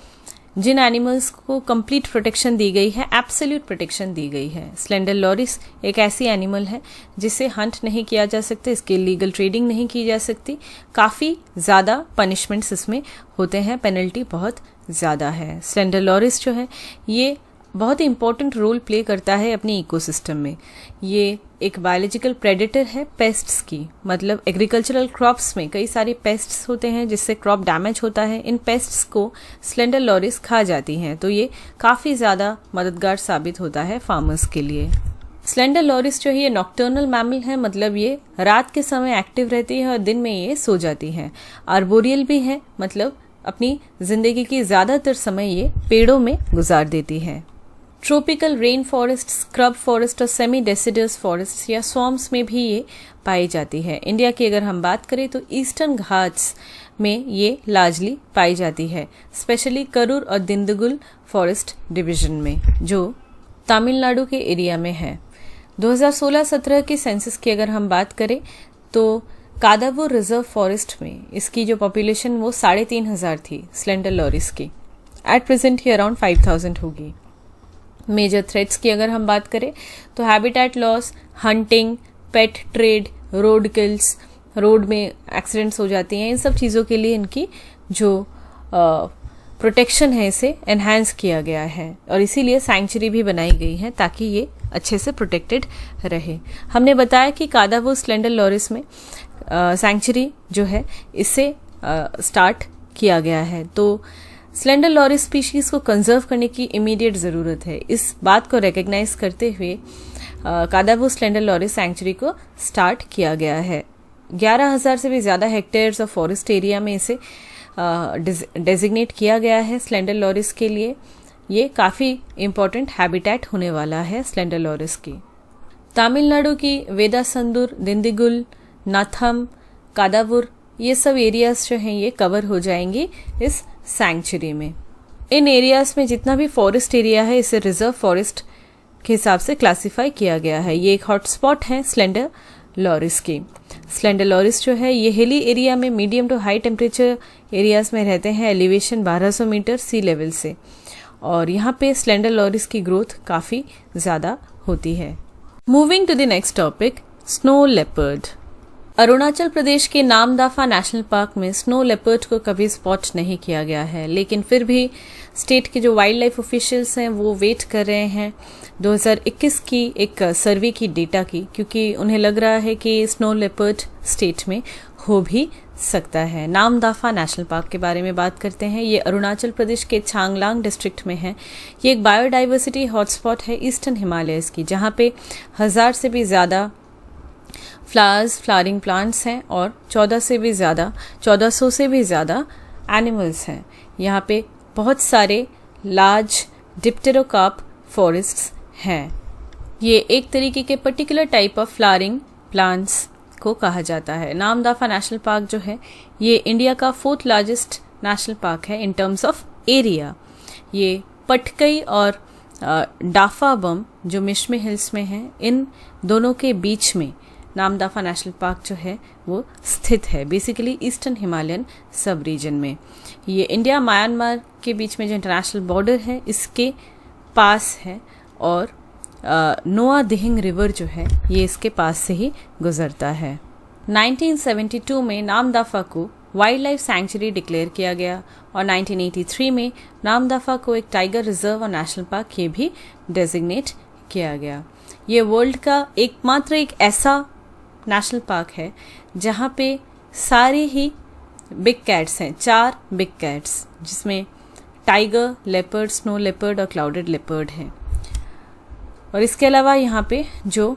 जिन एनिमल्स को कंप्लीट प्रोटेक्शन दी गई है, एब्सोल्यूट प्रोटेक्शन दी गई है। स्लेंडर लॉरिस एक ऐसी एनिमल है जिसे हंट नहीं किया जा सकता, इसकी लीगल ट्रेडिंग नहीं की जा सकती, काफ़ी ज़्यादा पनिशमेंट्स इसमें होते हैं, पेनल्टी बहुत ज़्यादा है। स्लेंडर लॉरिस जो है ये बहुत ही इंपॉर्टेंट रोल प्ले करता है अपनी इकोसिस्टम में। ये एक बायोलॉजिकल प्रेडेटर है पेस्ट्स की, मतलब एग्रीकल्चरल क्रॉप्स में कई सारे पेस्ट्स होते हैं जिससे क्रॉप डैमेज होता है, इन पेस्ट्स को स्लेंडर लॉरिस खा जाती हैं, तो ये काफ़ी ज़्यादा मददगार साबित होता है फार्मर्स के लिए। स्लेंडर लॉरिस जो है ये नॉक्टर्नल मैमल है, मतलब ये रात के समय एक्टिव रहती है और दिन में ये सो जाती है। आर्बोरियल भी है, मतलब अपनी जिंदगी की ज़्यादातर समय ये पेड़ों में गुजार देती है। Tropical rain forest, scrub forest और सेमी डेसिडस फॉरेस्ट या स्वॉम्स में भी ये पाई जाती है। इंडिया की अगर हम बात करें तो ईस्टर्न घाट्स में ये लार्जली पाई जाती है, स्पेशली करूर और दिंदुगुल फॉरेस्ट डिवीजन में जो तमिलनाडु के एरिया में है। 2016-17 के सेंसस की अगर हम बात करें तो कादावुर रिजर्व फॉरेस्ट में इसकी जो पॉपुलेशन वो 3,500 थी स्लेंडर लॉरिस की, एट प्रेजेंट ही अराउंड 5,000 होगी। मेजर थ्रेट्स की अगर हम बात करें तो हैबिटेट लॉस, हंटिंग, पेट ट्रेड, रोड किल्स, रोड में एक्सीडेंट्स हो जाती हैं, इन सब चीज़ों के लिए इनकी जो प्रोटेक्शन है इसे एनहांस किया गया है और इसीलिए सैंक्चुरी भी बनाई गई है ताकि ये अच्छे से प्रोटेक्टेड रहे। हमने बताया कि कादावुर स्लेंडर लॉरिस में सैंक्चुरी जो है इससे स्टार्ट किया गया है, तो स्लेंडर लॉरिस स्पीशीज को कंजर्व करने की इमीडिएट ज़रूरत है। इस बात को रिकग्नाइज करते हुए कादावुर स्लेंडर लॉरिस सैंक्चुरी को स्टार्ट किया गया है। 11,000 से भी ज़्यादा हेक्टेयर्स ऑफ फॉरेस्ट एरिया में इसे डेजिग्नेट किया गया है स्लेंडर लॉरिस के लिए। ये काफ़ी इम्पोर्टेंट हैबिटेट होने वाला है स्लेंडर लॉरिस की। तमिलनाडु की वेदासंदुर, दिंदीगुल, नाथम, कादावुर, ये सब एरियाज जो हैं ये कवर हो जाएंगी इस सैंक्चुरी में। इन एरियाज में जितना भी फॉरेस्ट एरिया है इसे रिजर्व फॉरेस्ट के हिसाब से क्लासिफाई किया गया है। ये एक हॉटस्पॉट है स्लेंडर लॉरिस की। स्लेंडर लॉरिस जो है ये हिली एरिया में medium to high temperature areas में रहते हैं, एलिवेशन 1200 मीटर सी लेवल से, और यहाँ पे स्लेंडर लॉरिस की ग्रोथ काफ़ी ज़्यादा होती है। Moving to the next topic, snow leopard. Arunachal Pradesh के नामदाफा नेशनल पार्क में स्नो लेपर्ड को कभी स्पॉट नहीं किया गया है, लेकिन फिर भी स्टेट के जो वाइल्ड लाइफ ऑफिशियल्स हैं वो वेट कर रहे हैं 2021 की एक सर्वे की डेटा की, क्योंकि उन्हें लग रहा है कि स्नो लेपर्ड स्टेट में हो भी सकता है। नामदाफा नेशनल पार्क के बारे में बात करते हैं। ये अरुणाचल प्रदेश के चांगलांग डिस्ट्रिक्ट में है। ये एक बायोडाइवर्सिटी हॉटस्पॉट है ईस्टर्न हिमालयस की, जहाँ पे 1,000 से भी ज़्यादा फ्लावरिंग प्लांट्स हैं और 1400 से भी ज़्यादा एनिमल्स हैं। यहाँ पे बहुत सारे लार्ज डिप्टेरोकार्प फॉरेस्ट्स हैं। ये एक तरीके के particular type of flowering plants को कहा जाता है। नामदाफा नेशनल पार्क जो है ये इंडिया का 4th लार्जेस्ट नेशनल पार्क है इन टर्म्स ऑफ एरिया। ये पटकई और डाफा बम जो मिश्मी हिल्स में है, इन दोनों के बीच में नामदाफा नेशनल पार्क जो है वो स्थित है, बेसिकली ईस्टर्न हिमालयन सब रीजन में। ये इंडिया म्यांमार के बीच में जो इंटरनेशनल बॉर्डर है इसके पास है, और नोआ दिहिंग रिवर जो है ये इसके पास से ही गुजरता है। 1972 में नामदाफा को वाइल्ड लाइफ सैंक्चुरी डिक्लेयर किया गया और 1983 में नामदाफा को एक टाइगर रिजर्व और नेशनल पार्क ये भी डेजिग्नेट किया गया। ये वर्ल्ड का एकमात्र एक ऐसा नेशनल पार्क है जहाँ पे सारे ही बिग कैट्स हैं, 4 बिग कैट्स, जिसमें टाइगर, लेपर्ड, स्नो लेपर्ड और क्लाउडेड लेपर्ड हैं। और इसके अलावा यहाँ पे जो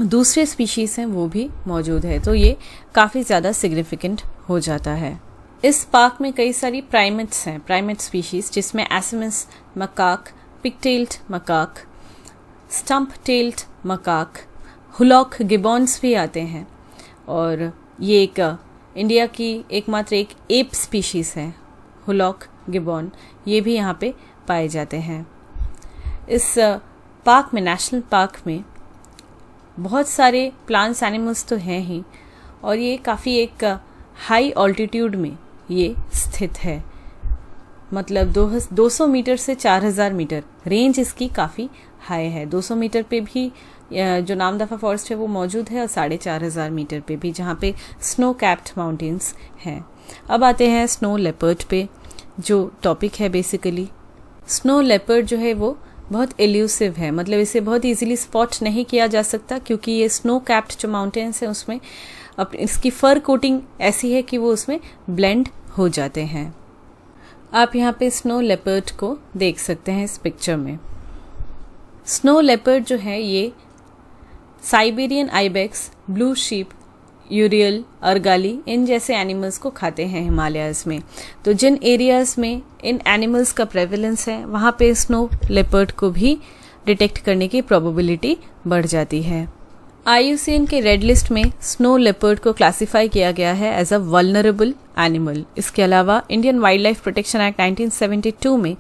दूसरे स्पीशीज़ हैं वो भी मौजूद है, तो ये काफ़ी ज़्यादा सिग्निफिकेंट हो जाता है। इस पार्क में कई सारी प्राइमेट्स हैं, प्राइमेट स्पीशीज़, जिसमें Assamese macaque, pigtailed macaque, stump tailed macaque, hoolock gibbons भी आते हैं, और ये एक इंडिया की एकमात्र एक एप स्पीशीज़ है हुलॉक गिबॉन, ये भी यहाँ पे पाए जाते हैं। इस पार्क में, नेशनल पार्क में बहुत सारे प्लांट्स एनिमल्स तो हैं ही, और ये काफ़ी एक हाई ऑल्टीट्यूड में ये स्थित है, मतलब 200 मीटर से 4000 मीटर रेंज इसकी काफ़ी हाई है। 200 मीटर पे भी जो नामदफा फॉरेस्ट है वो मौजूद है, और 4500 मीटर पे भी, जहाँ पे स्नो कैप्ड माउंटेन्स हैं। अब आते हैं स्नो लेपर्ड पे, जो टॉपिक है बेसिकली। स्नो लेपर्ड जो है वो बहुत एल्यूसिव है, मतलब इसे बहुत इजीली स्पॉट नहीं किया जा सकता, क्योंकि ये स्नो कैप्ड जो माउंटेन्स हैं उसमें इसकी फर कोटिंग ऐसी है कि वो उसमें ब्लेंड हो जाते हैं। आप यहाँ पे स्नो लेपर्ड को देख सकते हैं इस पिक्चर में। स्नो लेपर्ड जो है ये साइबेरियन आइबेक्स, ब्लू शीप, यूरियल, अर्गाली इन जैसे एनिमल्स को खाते हैं हिमालयाज में। तो जिन एरियाज में इन एनिमल्स का प्रेवलेंस है वहाँ पे स्नो लेपर्ड को भी डिटेक्ट करने की प्रोबेबिलिटी बढ़ जाती है। IUCN के रेड लिस्ट में स्नो लेपर्ड को क्लासिफाई किया गया है एज अ वल्नरेबल एनिमल। इसके अलावा Indian wild life protection act 1972 में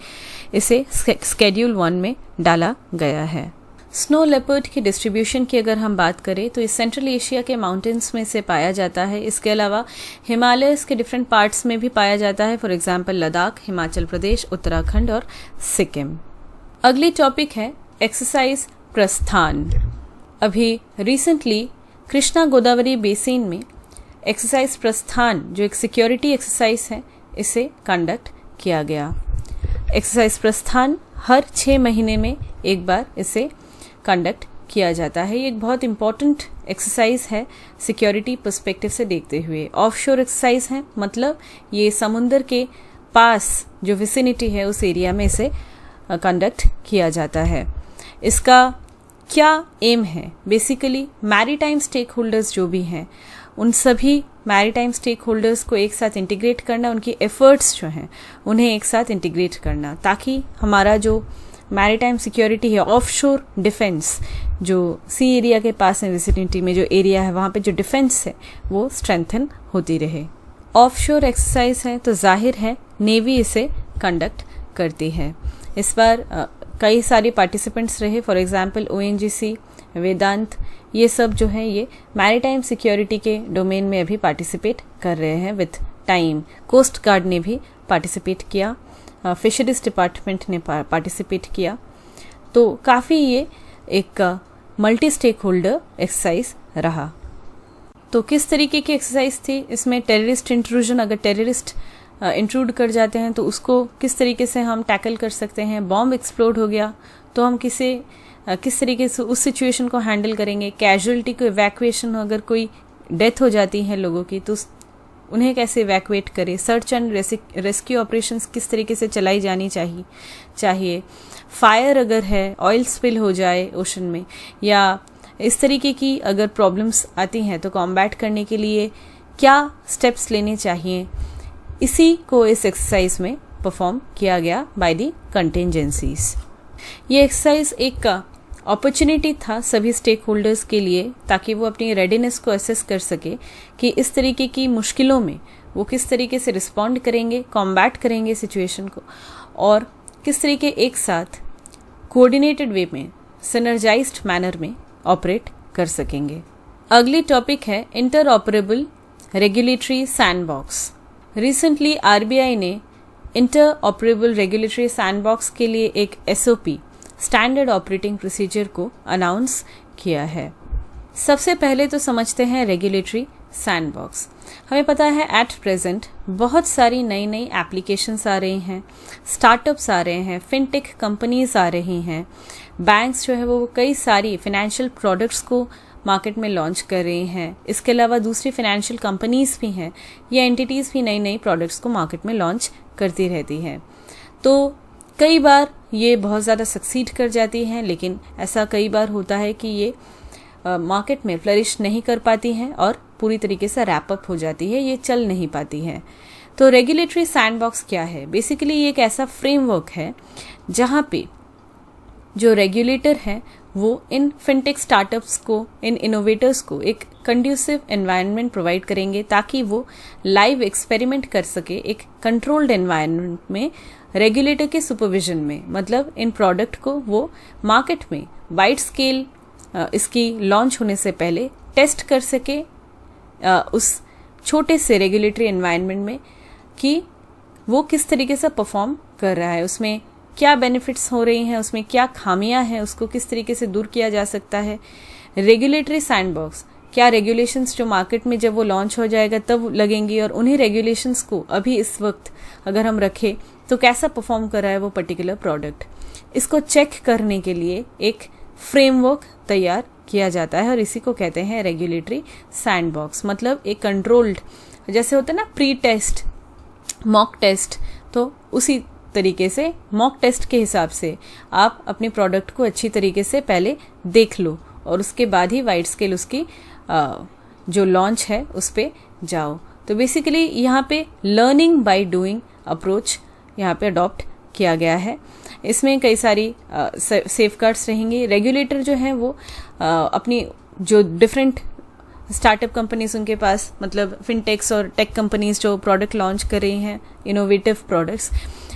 इसे स्केड्यूल 1 में डाला गया है। स्नो लेपर्ड की डिस्ट्रीब्यूशन की अगर हम बात करें तो ये सेंट्रल एशिया के माउंटेन्स में से पाया जाता है। इसके अलावा हिमालयस के डिफरेंट पार्ट्स में भी पाया जाता है, फॉर एग्जाम्पल लद्दाख, हिमाचल प्रदेश, उत्तराखंड और सिक्किम। अगली टॉपिक है एक्सरसाइज प्रस्थान। अभी रिसेंटली कृष्णा गोदावरी बेसिन में एक्सरसाइज प्रस्थान जो एक सिक्योरिटी एक्सरसाइज है इसे कंडक्ट किया गया। एक्सरसाइज प्रस्थान हर 6 महीने में एक बार इसे कंडक्ट किया जाता है। ये एक बहुत इंपॉर्टेंट एक्सरसाइज है सिक्योरिटी पर्सपेक्टिव से देखते हुए। ऑफशोर एक्सरसाइज है, मतलब ये समुंदर के पास जो विसिनिटी है उस एरिया में इसे कंडक्ट किया जाता है। इसका क्या एम है? बेसिकली मैरीटाइम स्टेक होल्डर्स जो भी हैं उन सभी मैरीटाइम स्टेक होल्डर्स को एक साथ इंटीग्रेट करना, उनकी एफर्ट्स जो हैं उन्हें एक साथ इंटीग्रेट करना, ताकि हमारा जो मैरीटाइम सिक्योरिटी है, ऑफशोर डिफेंस जो सी एरिया के पास है, विसिनिटी में जो एरिया है वहाँ पे जो डिफेंस है वो स्ट्रेंथन होती रहे। ऑफशोर एक्सरसाइज है तो जाहिर है नेवी इसे कंडक्ट करती है। इस बार कई सारे पार्टिसिपेंट्स रहे, फॉर एग्जांपल ONGC, वेदांत, ये सब जो है ये मैरीटाइम सिक्योरिटी के डोमेन में अभी पार्टिसिपेट कर रहे हैं विथ टाइम। कोस्ट गार्ड ने भी पार्टिसिपेट किया, फिशरीज डिपार्टमेंट ने पार्टिसिपेट किया। तो काफ़ी ये एक मल्टी स्टेक होल्डर एक्सरसाइज रहा। तो किस तरीके की एक्सरसाइज थी? इसमें टेररिस्ट इंट्रूजन, अगर टेररिस्ट इंट्रूड कर जाते हैं तो उसको किस तरीके से हम टैकल कर सकते हैं। बॉम्ब एक्सप्लोड हो गया तो हम किस तरीके से उस सिचुएशन को हैंडल करेंगे। कैजुअलिटी को इवैक्यूएशन, अगर कोई डेथ हो जाती है लोगों की तो उन्हें कैसे इवैक्यूएट करें। सर्च एंड रेस्क्यू ऑपरेशंस किस तरीके से चलाई जानी चाहिए। फायर अगर है, ऑयल स्पिल हो जाए ओशन में, या इस तरीके की अगर प्रॉब्लम्स आती हैं तो कॉम्बैट करने के लिए क्या स्टेप्स लेने चाहिए, इसी को इस एक्सरसाइज में परफॉर्म किया गया बाय दी कंटिंजेंसीज। ये एक्सरसाइज एक अपॉर्चुनिटी था सभी स्टेक होल्डर्स के लिए, ताकि वो अपनी रेडीनेस को असेस कर सके कि इस तरीके की मुश्किलों में वो किस तरीके से रिस्पॉन्ड करेंगे, कॉम्बैट करेंगे सिचुएशन को, और किस तरीके एक साथ कोऑर्डिनेटेड वे में, सिनर्जाइज्ड मैनर में ऑपरेट कर सकेंगे। अगली टॉपिक है inter operable regulatory sandbox. Recently RBI ने इंटर ऑपरेबल रेगुलेटरी सैंडबॉक्स के लिए एक SOP, स्टैंडर्ड ऑपरेटिंग प्रोसीजर को अनाउंस किया है। सबसे पहले तो समझते हैं रेगुलेटरी सैंडबॉक्स। हमें पता है एट प्रेजेंट बहुत सारी नई नई एप्लीकेशंस आ रही हैं, स्टार्टअप्स आ रहे हैं, फिनटेक कंपनीज आ रही हैं, बैंक्स जो है वो कई सारी फाइनेंशियल प्रोडक्ट्स को मार्केट में लॉन्च कर रही हैं। इसके अलावा दूसरी फाइनेंशियल कंपनीज भी हैं या एंटिटीज़ भी नई नई प्रोडक्ट्स को मार्केट में लॉन्च करती रहती हैं। तो कई बार ये बहुत ज़्यादा सक्सीड कर जाती हैं, लेकिन ऐसा कई बार होता है कि ये मार्केट में फ्लरिश नहीं कर पाती हैं और पूरी तरीके से रैप अप हो जाती है, ये चल नहीं पाती हैं। तो रेगुलेटरी सैंडबॉक्स क्या है? बेसिकली ये एक ऐसा फ्रेमवर्क है जहाँ पे जो रेगुलेटर है वो इन फिनटेक स्टार्टअप्स को, इन इनोवेटर्स को एक कंड्यूसिव एनवायरनमेंट प्रोवाइड करेंगे, ताकि वो लाइव एक्सपेरिमेंट कर सके एक कंट्रोल्ड एनवायरनमेंट में, रेगुलेटर के सुपरविजन में। मतलब इन प्रोडक्ट को वो मार्केट में वाइड स्केल इसकी लॉन्च होने से पहले टेस्ट कर सके उस छोटे से रेगुलेटरी एनवायरनमेंट में कि वो किस तरीके से परफॉर्म कर रहा है, उसमें क्या बेनिफिट्स हो रही हैं, उसमें क्या खामियां हैं, उसको किस तरीके से दूर किया जा सकता है। रेगुलेटरी सैंडबॉक्स, क्या रेगुलेशंस जो मार्केट में जब वो लॉन्च हो जाएगा तब लगेंगी, और उन्हीं रेगुलेशंस को अभी इस वक्त अगर हम रखें तो कैसा परफॉर्म कर रहा है वो पर्टिकुलर प्रोडक्ट, इसको चेक करने के लिए एक फ्रेमवर्क तैयार किया जाता है और इसी को कहते हैं रेगुलेटरी सैंडबॉक्स। मतलब एक कंट्रोल्ड, जैसे होता है ना प्री टेस्ट, मॉक टेस्ट, तो उसी तरीके से मॉक टेस्ट के हिसाब से आप अपने प्रोडक्ट को अच्छी तरीके से पहले देख लो और उसके बाद ही वाइड स्केल उसकी जो लॉन्च है उस पे जाओ। तो बेसिकली यहाँ पे लर्निंग बाय डूइंग अप्रोच यहाँ पे अडॉप्ट किया गया है। इसमें कई सारी सेफगार्ड्स रहेंगी। रेगुलेटर जो है वो अपनी जो डिफरेंट स्टार्टअप कंपनीज उनके पास, मतलब फिनटेक्स और टेक कंपनीज जो प्रोडक्ट लॉन्च कर रही हैं इनोवेटिव प्रोडक्ट्स,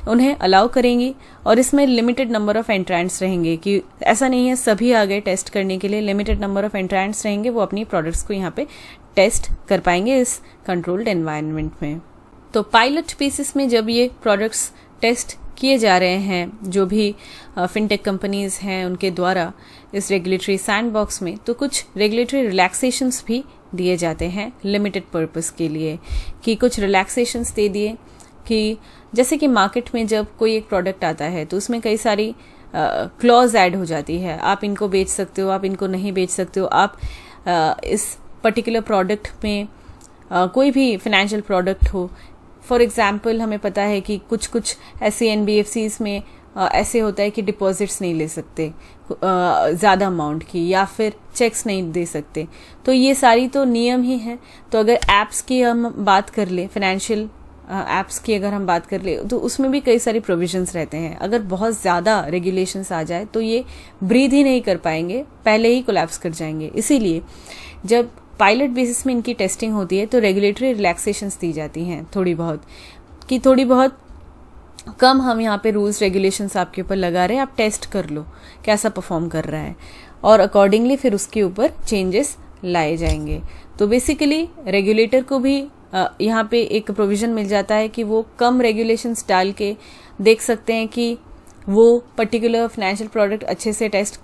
उन्हें अलाउ करेंगी और इसमें लिमिटेड नंबर ऑफ एंट्रेंट्स रहेंगे कि ऐसा नहीं है सभी आ गए टेस्ट करने के लिए। लिमिटेड नंबर ऑफ एंट्रेंट्स रहेंगे, वो अपनी प्रोडक्ट्स को यहाँ पे टेस्ट कर पाएंगे इस कंट्रोल्ड एनवायरनमेंट में। तो पायलट बेसिस में जब ये प्रोडक्ट्स टेस्ट किए जा रहे हैं, जो भी फिनटेक कंपनीज हैं उनके द्वारा इस रेगुलेटरी सैंडबॉक्स में, तो कुछ रेगुलेटरी रिलैक्सेशंस भी दिए जाते हैं लिमिटेड पर्पस के लिए, कि कुछ रिलैक्सेशंस दे दिए कि जैसे कि मार्केट में जब कोई एक प्रोडक्ट आता है तो उसमें कई सारी क्लॉज ऐड हो जाती है, आप इनको बेच सकते हो, आप इनको नहीं बेच सकते हो, आप इस पर्टिकुलर प्रोडक्ट में कोई भी फाइनेंशियल प्रोडक्ट हो, फॉर एग्जाम्पल हमें पता है कि कुछ कुछ ऐसे NBFCs में ऐसे होता है कि डिपॉजिट्स नहीं ले सकते ज़्यादा अमाउंट की, या फिर चेक्स नहीं दे सकते। तो ये सारी तो नियम ही हैं। तो अगर ऐप्स की हम बात कर ले, फाइनेंशियल ऐप्स की अगर हम बात कर ले, तो उसमें भी कई सारी प्रोविजंस रहते हैं। अगर बहुत ज़्यादा रेगुलेशंस आ जाए तो ये ब्रीथ ही नहीं कर पाएंगे, पहले ही कोलैप्स कर जाएंगे। इसीलिए जब पायलट बेसिस में इनकी टेस्टिंग होती है तो रेगुलेटरी रिलैक्सेशंस दी जाती हैं थोड़ी बहुत, कि थोड़ी बहुत कम हम यहाँ पे रूल्स रेगुलेशंस आपके ऊपर लगा रहे हैं, आप टेस्ट कर लो कैसा परफॉर्म कर रहा है और अकॉर्डिंगली फिर उसके ऊपर चेंजेस लाए जाएंगे। तो बेसिकली रेगुलेटर को भी यहाँ पे एक प्रोविजन मिल जाता है कि वो कम रेगुलेशंस डाल के देख सकते हैं कि वो पर्टिकुलर फाइनेंशियल प्रोडक्ट अच्छे से टेस्ट,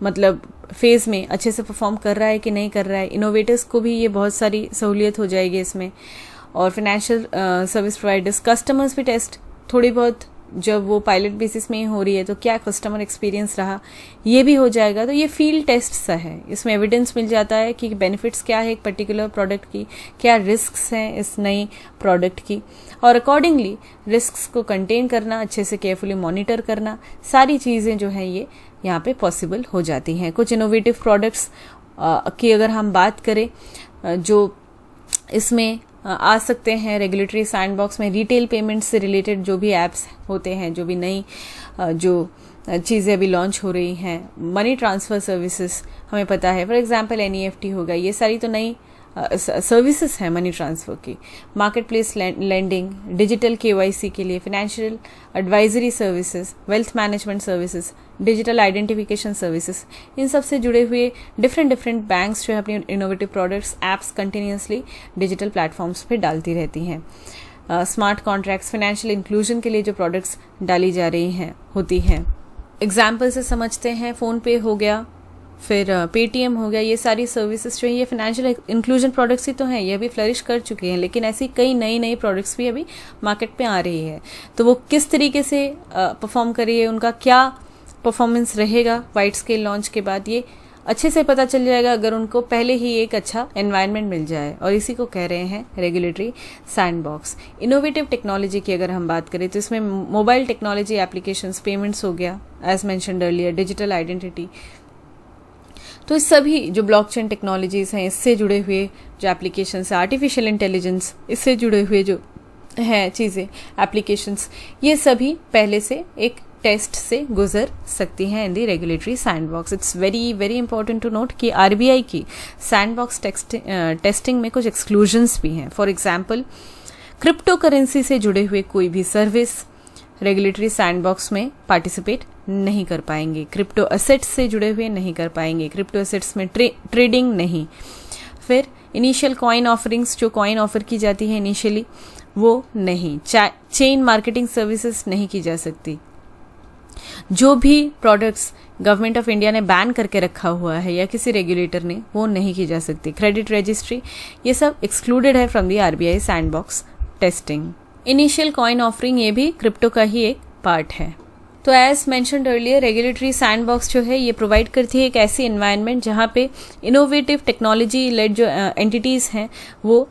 मतलब फेज में अच्छे से परफॉर्म कर रहा है कि नहीं कर रहा है। इनोवेटर्स को भी ये बहुत सारी सहूलियत हो जाएगी इसमें, और फाइनेंशियल सर्विस प्रोवाइडर्स, कस्टमर्स भी टेस्ट थोड़ी बहुत, जब वो पायलट बेसिस में हो रही है तो क्या कस्टमर एक्सपीरियंस रहा ये भी हो जाएगा। तो ये फील्ड टेस्ट सा है, इसमें एविडेंस मिल जाता है कि बेनिफिट्स क्या है एक पर्टिकुलर प्रोडक्ट की, क्या रिस्क्स हैं इस नई प्रोडक्ट की, और अकॉर्डिंगली रिस्क्स को कंटेन करना, अच्छे से केयरफुली मॉनिटर करना, सारी चीज़ें जो हैं ये यहाँ पे पॉसिबल हो जाती हैं। कुछ इनोवेटिव प्रोडक्ट्स की अगर हम बात करें जो इसमें आ सकते हैं रेगुलेटरी सैंडबॉक्स में, रिटेल पेमेंट से रिलेटेड जो भी ऐप्स होते हैं, जो भी नई जो चीज़ें अभी लॉन्च हो रही हैं, मनी ट्रांसफ़र सर्विसेज हमें पता है, फॉर एग्जांपल NEFT होगा, ये सारी तो नई सर्विसेज हैं मनी ट्रांसफ़र की। Market place lending, digital KYC के लिए, financial advisory services, wealth management services, digital identification services, इन सब से जुड़े हुए डिफरेंट बैंक्स जो है अपनी innovative products, apps continuously digital platforms पे डालती रहती हैं। स्मार्ट कॉन्ट्रैक्ट्स, फाइनेंशियल इंक्लूजन के लिए जो प्रोडक्ट्स डाली जा रही हैं होती हैं, एग्जाम्पल से समझते हैं, फ़ोन पे हो गया, फिर पेटीएम हो गया, ये सारी सर्विसेज जो है ये फाइनेंशियल इंक्लूजन प्रोडक्ट्स ही तो हैं, ये अभी फ्लरिश कर चुके हैं, लेकिन ऐसी कई नई प्रोडक्ट्स भी अभी मार्केट पे आ रही है। तो वो किस तरीके से परफॉर्म कर रही है, उनका क्या परफॉर्मेंस रहेगा वाइड स्केल लॉन्च के बाद, ये अच्छे से पता चल जाएगा अगर उनको पहले ही एक अच्छा एनवायरनमेंट मिल जाए, और इसी को कह रहे हैं रेगुलेटरी सैंडबॉक्स। इनोवेटिव टेक्नोलॉजी की अगर हम बात करें तो इसमें मोबाइल टेक्नोलॉजी एप्लीकेशंस, पेमेंट्स हो गया as mentioned earlier, digital identity, तो इस सभी जो ब्लॉकचेन टेक्नोलॉजीज हैं इससे जुड़े हुए जो एप्लीकेशंस, आर्टिफिशियल इंटेलिजेंस, इससे जुड़े हुए जो हैं चीज़ें, एप्लीकेशंस, ये सभी पहले से एक टेस्ट से गुजर सकती हैं in the regulatory sandbox. It's very important to note कि RBI की सैंडबॉक्स टेस्टिंग में कुछ एक्सक्लूजन्स भी हैं। फॉर एग्जाम्पल, क्रिप्टो करेंसी से जुड़े हुए कोई भी सर्विस रेगुलेटरी सैंडबॉक्स में पार्टिसिपेट नहीं कर पाएंगे, क्रिप्टो एसेट्स से जुड़े हुए नहीं कर पाएंगे, क्रिप्टो एसेट्स में ट्रेडिंग नहीं। फिर इनिशियल कॉइन ऑफरिंग्स, जो कॉइन ऑफर की जाती है इनिशियली, वो नहीं। चेन मार्केटिंग सर्विसेज नहीं की जा सकती। जो भी प्रोडक्ट्स गवर्नमेंट ऑफ इंडिया ने बैन करके रखा हुआ है या किसी रेगुलेटर ने, वो नहीं की जा सकती। क्रेडिट रजिस्ट्री, ये सब एक्सक्लूडेड है from the RBI sandbox testing. Initial coin offering, ये भी क्रिप्टो का ही एक पार्ट है। तो as mentioned earlier, regulatory sandbox जो है ये प्रोवाइड करती है एक ऐसी एनवायरनमेंट जहाँ पे इनोवेटिव टेक्नोलॉजी लेड जो एंटिटीज़ हैं वो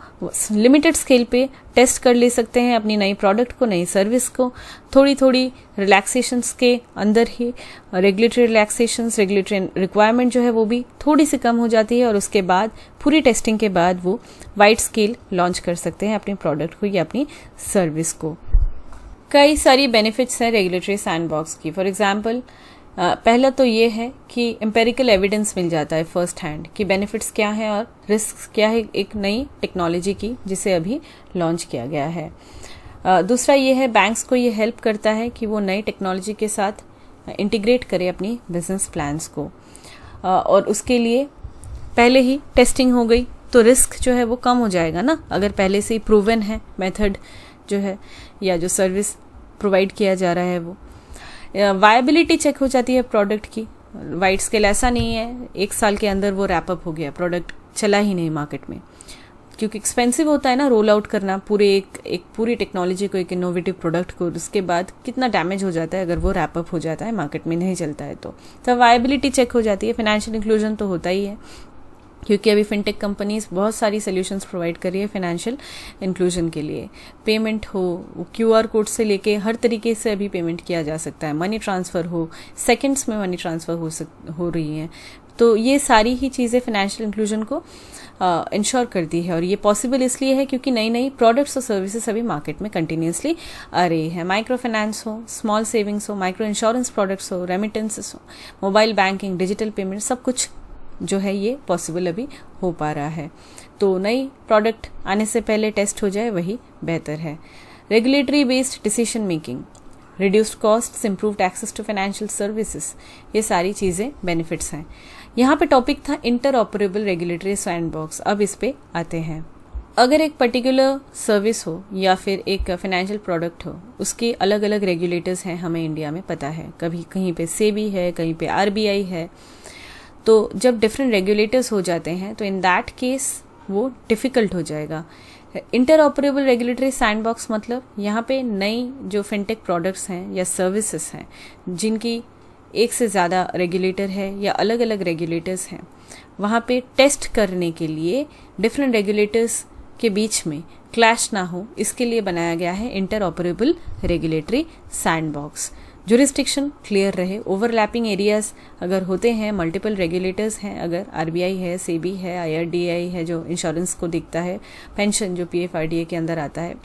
लिमिटेड स्केल पे टेस्ट कर ले सकते हैं अपनी नई प्रोडक्ट को, नई सर्विस को, थोड़ी थोड़ी रिलैक्सेशंस के अंदर ही। रेगुलेटरी रिलैक्सेशंस, रेगुलेटरी रिक्वायरमेंट जो है वो भी थोड़ी सी कम हो जाती है और उसके बाद पूरी टेस्टिंग के बाद वो वाइड स्केल लॉन्च कर सकते हैं अपनी प्रोडक्ट को या अपनी सर्विस को। कई सारी बेनिफिट्स हैं रेगुलेटरी सैंडबॉक्स की। फॉर एग्जांपल, पहला तो ये है कि एम्पेरिकल एविडेंस मिल जाता है फर्स्ट हैंड कि बेनिफिट्स क्या हैं और रिस्क क्या है एक नई टेक्नोलॉजी की जिसे अभी लॉन्च किया गया है। दूसरा ये है, बैंक्स को ये हेल्प करता है कि वो नई टेक्नोलॉजी के साथ इंटीग्रेट करे अपनी बिजनेस प्लान्स को, और उसके लिए पहले ही टेस्टिंग हो गई तो रिस्क जो है वो कम हो जाएगा ना। अगर पहले से ही प्रूवन है मेथड जो है या जो सर्विस प्रोवाइड किया जा रहा है, वो वायबिलिटी चेक हो जाती है प्रोडक्ट की। वाइड स्केल ऐसा नहीं है 1 साल के अंदर वो रैप अप हो गया, प्रोडक्ट चला ही नहीं मार्केट में, क्योंकि एक्सपेंसिव होता है ना रोल आउट करना पूरे एक पूरी टेक्नोलॉजी को, एक इनोवेटिव प्रोडक्ट को। उसके बाद कितना डैमेज हो जाता है अगर वो रैप अप हो जाता है, मार्केट में नहीं चलता है तो वायबिलिटी चेक हो जाती है। फाइनेंशियल इंक्लूजन तो होता ही है, क्योंकि अभी फिनटेक कंपनीज बहुत सारी सॉल्यूशंस प्रोवाइड कर रही है फाइनेंशियल इंक्लूजन के लिए। पेमेंट हो, क्यूआर कोड से लेके हर तरीके से अभी पेमेंट किया जा सकता है, मनी ट्रांसफ़र हो, सेकंड्स में मनी ट्रांसफ़र हो रही हैं। तो ये सारी ही चीज़ें फाइनेंशियल इंक्लूजन को इंश्योर करती है, और ये पॉसिबल इसलिए है क्योंकि नई नई प्रोडक्ट्स और सर्विसेज अभी मार्केट में कंटिन्यूसली आ रही है। माइक्रो फाइनेंस हो, स्मॉल सेविंग्स हो, माइक्रो इंश्योरेंस प्रोडक्ट्स हो, रेमिटेंसेस हो, मोबाइल बैंकिंग, डिजिटल पेमेंट, सब कुछ जो है ये पॉसिबल अभी हो पा रहा है। तो नई प्रोडक्ट आने से पहले टेस्ट हो जाए वही बेहतर है। Regulatory based decision making, reduced costs, improved access to financial services, ये सारी चीज़ें बेनिफिट्स हैं। यहाँ पे टॉपिक था इंटरऑपरेबल रेगुलेटरी सैंडबॉक्स। अब इस पे आते हैं। अगर एक पर्टिकुलर सर्विस हो या फिर एक फाइनेंशियल प्रोडक्ट हो, उसके अलग अलग रेगुलेटर्स हैं, हमें इंडिया में पता है। कभी कहीं पे सेबी है, कहीं पे आरबीआई है। तो जब डिफरेंट रेगुलेटर्स हो जाते हैं तो इन दैट केस वो डिफ़िकल्ट हो जाएगा। इंटरऑपरेबल रेगुलेटरी सैंडबॉक्स मतलब यहाँ पे नई जो फिनटेक प्रोडक्ट्स हैं या सर्विसेज हैं जिनकी एक से ज़्यादा रेगुलेटर है या अलग अलग रेगुलेटर्स हैं, वहाँ पे टेस्ट करने के लिए डिफरेंट रेगुलेटर्स के बीच में क्लैश ना हो, इसके लिए बनाया गया है interoperable regulatory sandbox. Jurisdiction clear रहे, ओवरलैपिंग एरियाज अगर होते हैं, मल्टीपल रेगुलेटर्स हैं, अगर आरबीआई है, सेबी है, आईआरडीआई है जो इंश्योरेंस को देखता है, पेंशन जो पीएफआरडीए के अंदर आता है,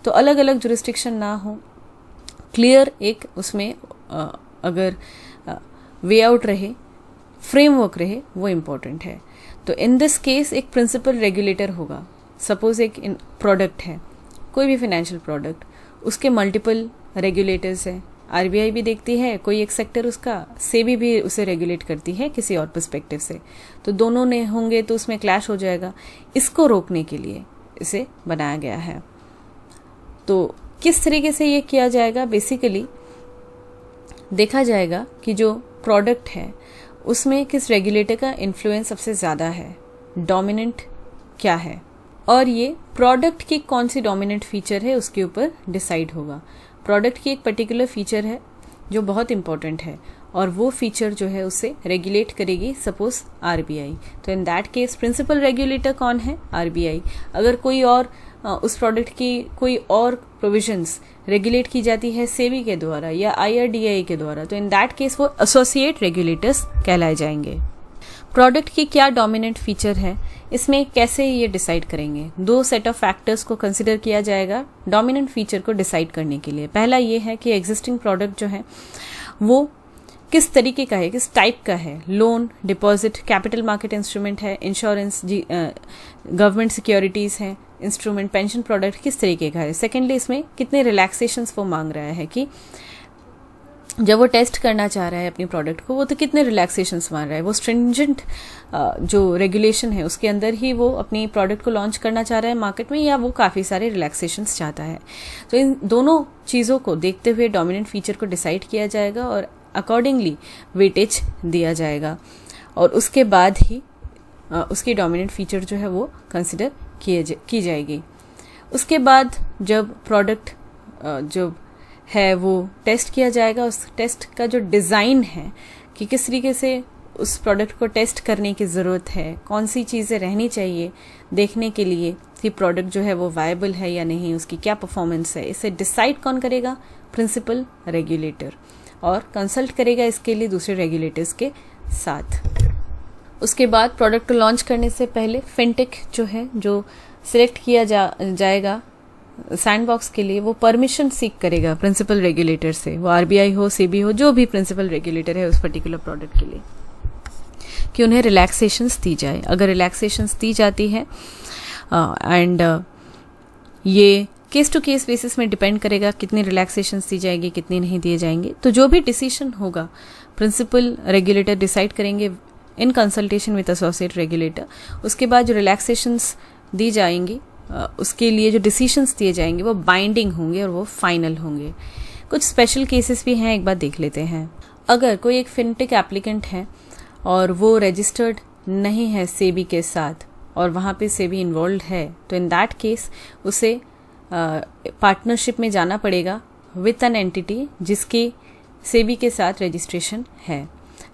तो अलग अलग जुरिस्डिक्शन ना हो, क्लियर एक उसमें अगर वे आउट रहे, फ्रेमवर्क रहे, वो इम्पोर्टेंट है। तो इन दिस केस एक प्रिंसिपल रेगुलेटर होगा। सपोज एक प्रोडक्ट है, कोई भी फाइनेंशियल प्रोडक्ट, उसके मल्टीपल रेगुलेटर्स हैं, आरबीआई भी देखती है कोई एक सेक्टर उसका, सेबी भी उसे रेगुलेट करती है किसी और पर्सपेक्टिव से, तो दोनों ने होंगे तो उसमें क्लैश हो जाएगा। इसको रोकने के लिए इसे बनाया गया है। तो किस तरीके से ये किया जाएगा, बेसिकली देखा जाएगा कि जो प्रोडक्ट है उसमें किस रेगुलेटर का इन्फ्लुएंस सबसे ज़्यादा है, डोमिनेंट क्या है, और ये प्रोडक्ट की कौन सी डोमिनेंट फीचर है उसके ऊपर डिसाइड होगा। प्रोडक्ट की एक पर्टिकुलर फीचर है जो बहुत इंपॉर्टेंट है और वो फीचर जो है उसे रेगुलेट करेगी सपोज आरबीआई, तो in that case principal regulator कौन है, आरबीआई। अगर कोई और उस प्रोडक्ट की कोई और प्रोविजंस रेगुलेट की जाती है सेबी के द्वारा या आईआरडीआई के द्वारा, तो इन दैट केस वो एसोसिएट रेगुलेटर्स कहलाए जाएंगे। प्रोडक्ट की क्या डोमिनेंट फीचर है, इसमें कैसे ये डिसाइड करेंगे। 2 सेट ऑफ फैक्टर्स को कंसिडर किया जाएगा डोमिनेंट फीचर को डिसाइड करने के लिए। पहला ये है कि एग्जिस्टिंग प्रोडक्ट जो है वो किस तरीके का है, किस टाइप का है, loan, deposit, capital market instrument है, इंश्योरेंस, गवर्नमेंट सिक्योरिटीज है, इंस्ट्रूमेंट, पेंशन प्रोडक्ट किस तरीके का है। सेकेंडली इसमें कितने रिलैक्सेशंस वो मांग रहा है कि जब वो टेस्ट करना चाह रहा है अपनी प्रोडक्ट को, वो तो कितने रिलैक्सेशंस मान रहा है, वो स्ट्रिंजेंट जो रेगुलेशन है उसके अंदर ही वो अपनी प्रोडक्ट को लॉन्च करना चाह रहा है मार्केट में, या वो काफ़ी सारे रिलैक्सेशंस चाहता है। तो इन दोनों चीज़ों को देखते हुए डोमिनेंट फीचर को डिसाइड किया जाएगा और अकॉर्डिंगली वेटेज दिया जाएगा, और उसके बाद ही उसकी डोमिनेंट फीचर जो है वो कंसिडर की जाएगी। उसके बाद जब प्रोडक्ट जो है वो टेस्ट किया जाएगा, उस टेस्ट का जो डिज़ाइन है कि किस तरीके से उस प्रोडक्ट को टेस्ट करने की ज़रूरत है, कौन सी चीज़ें रहनी चाहिए देखने के लिए कि प्रोडक्ट जो है वो वायबल है या नहीं, उसकी क्या परफॉर्मेंस है, इसे डिसाइड कौन करेगा? प्रिंसिपल रेगुलेटर, और कंसल्ट करेगा इसके लिए दूसरे रेगुलेटर्स के साथ। उसके बाद प्रोडक्ट को लॉन्च करने से पहले फिनटेक जो है, जो सिलेक्ट किया जाएगा सैंडबॉक्स के लिए, वो परमिशन सीक करेगा प्रिंसिपल रेगुलेटर से, वो आरबीआई हो, सेबी हो, जो भी प्रिंसिपल रेगुलेटर है उस पर्टिकुलर प्रोडक्ट के लिए, कि उन्हें रिलैक्सेशंस दी जाए। अगर रिलैक्सेशंस दी जाती है एंड ये केस टू केस बेसिस में डिपेंड करेगा कितनी रिलैक्सेशंस दी जाएगी, कितनी नहीं दिए जाएंगे। तो जो भी डिसीजन होगा प्रिंसिपल रेगुलेटर डिसाइड करेंगे in consultation with associate regulator. उसके बाद जो रिलैक्सेशंस दी जाएंगी उसके लिए जो डिसीशंस दिए जाएंगे वो बाइंडिंग होंगे और वो फाइनल होंगे। कुछ स्पेशल केसेस भी हैं, एक बार देख लेते हैं। अगर कोई एक फिनटेक एप्लीकेंट है और वो रजिस्टर्ड नहीं है सेबी के साथ और वहाँ पे सेबी इन्वॉल्व है, तो इन दैट केस उसे पार्टनरशिप में जाना पड़ेगा विथ एन एंटिटी जिसकी सेबी के साथ रजिस्ट्रेशन है।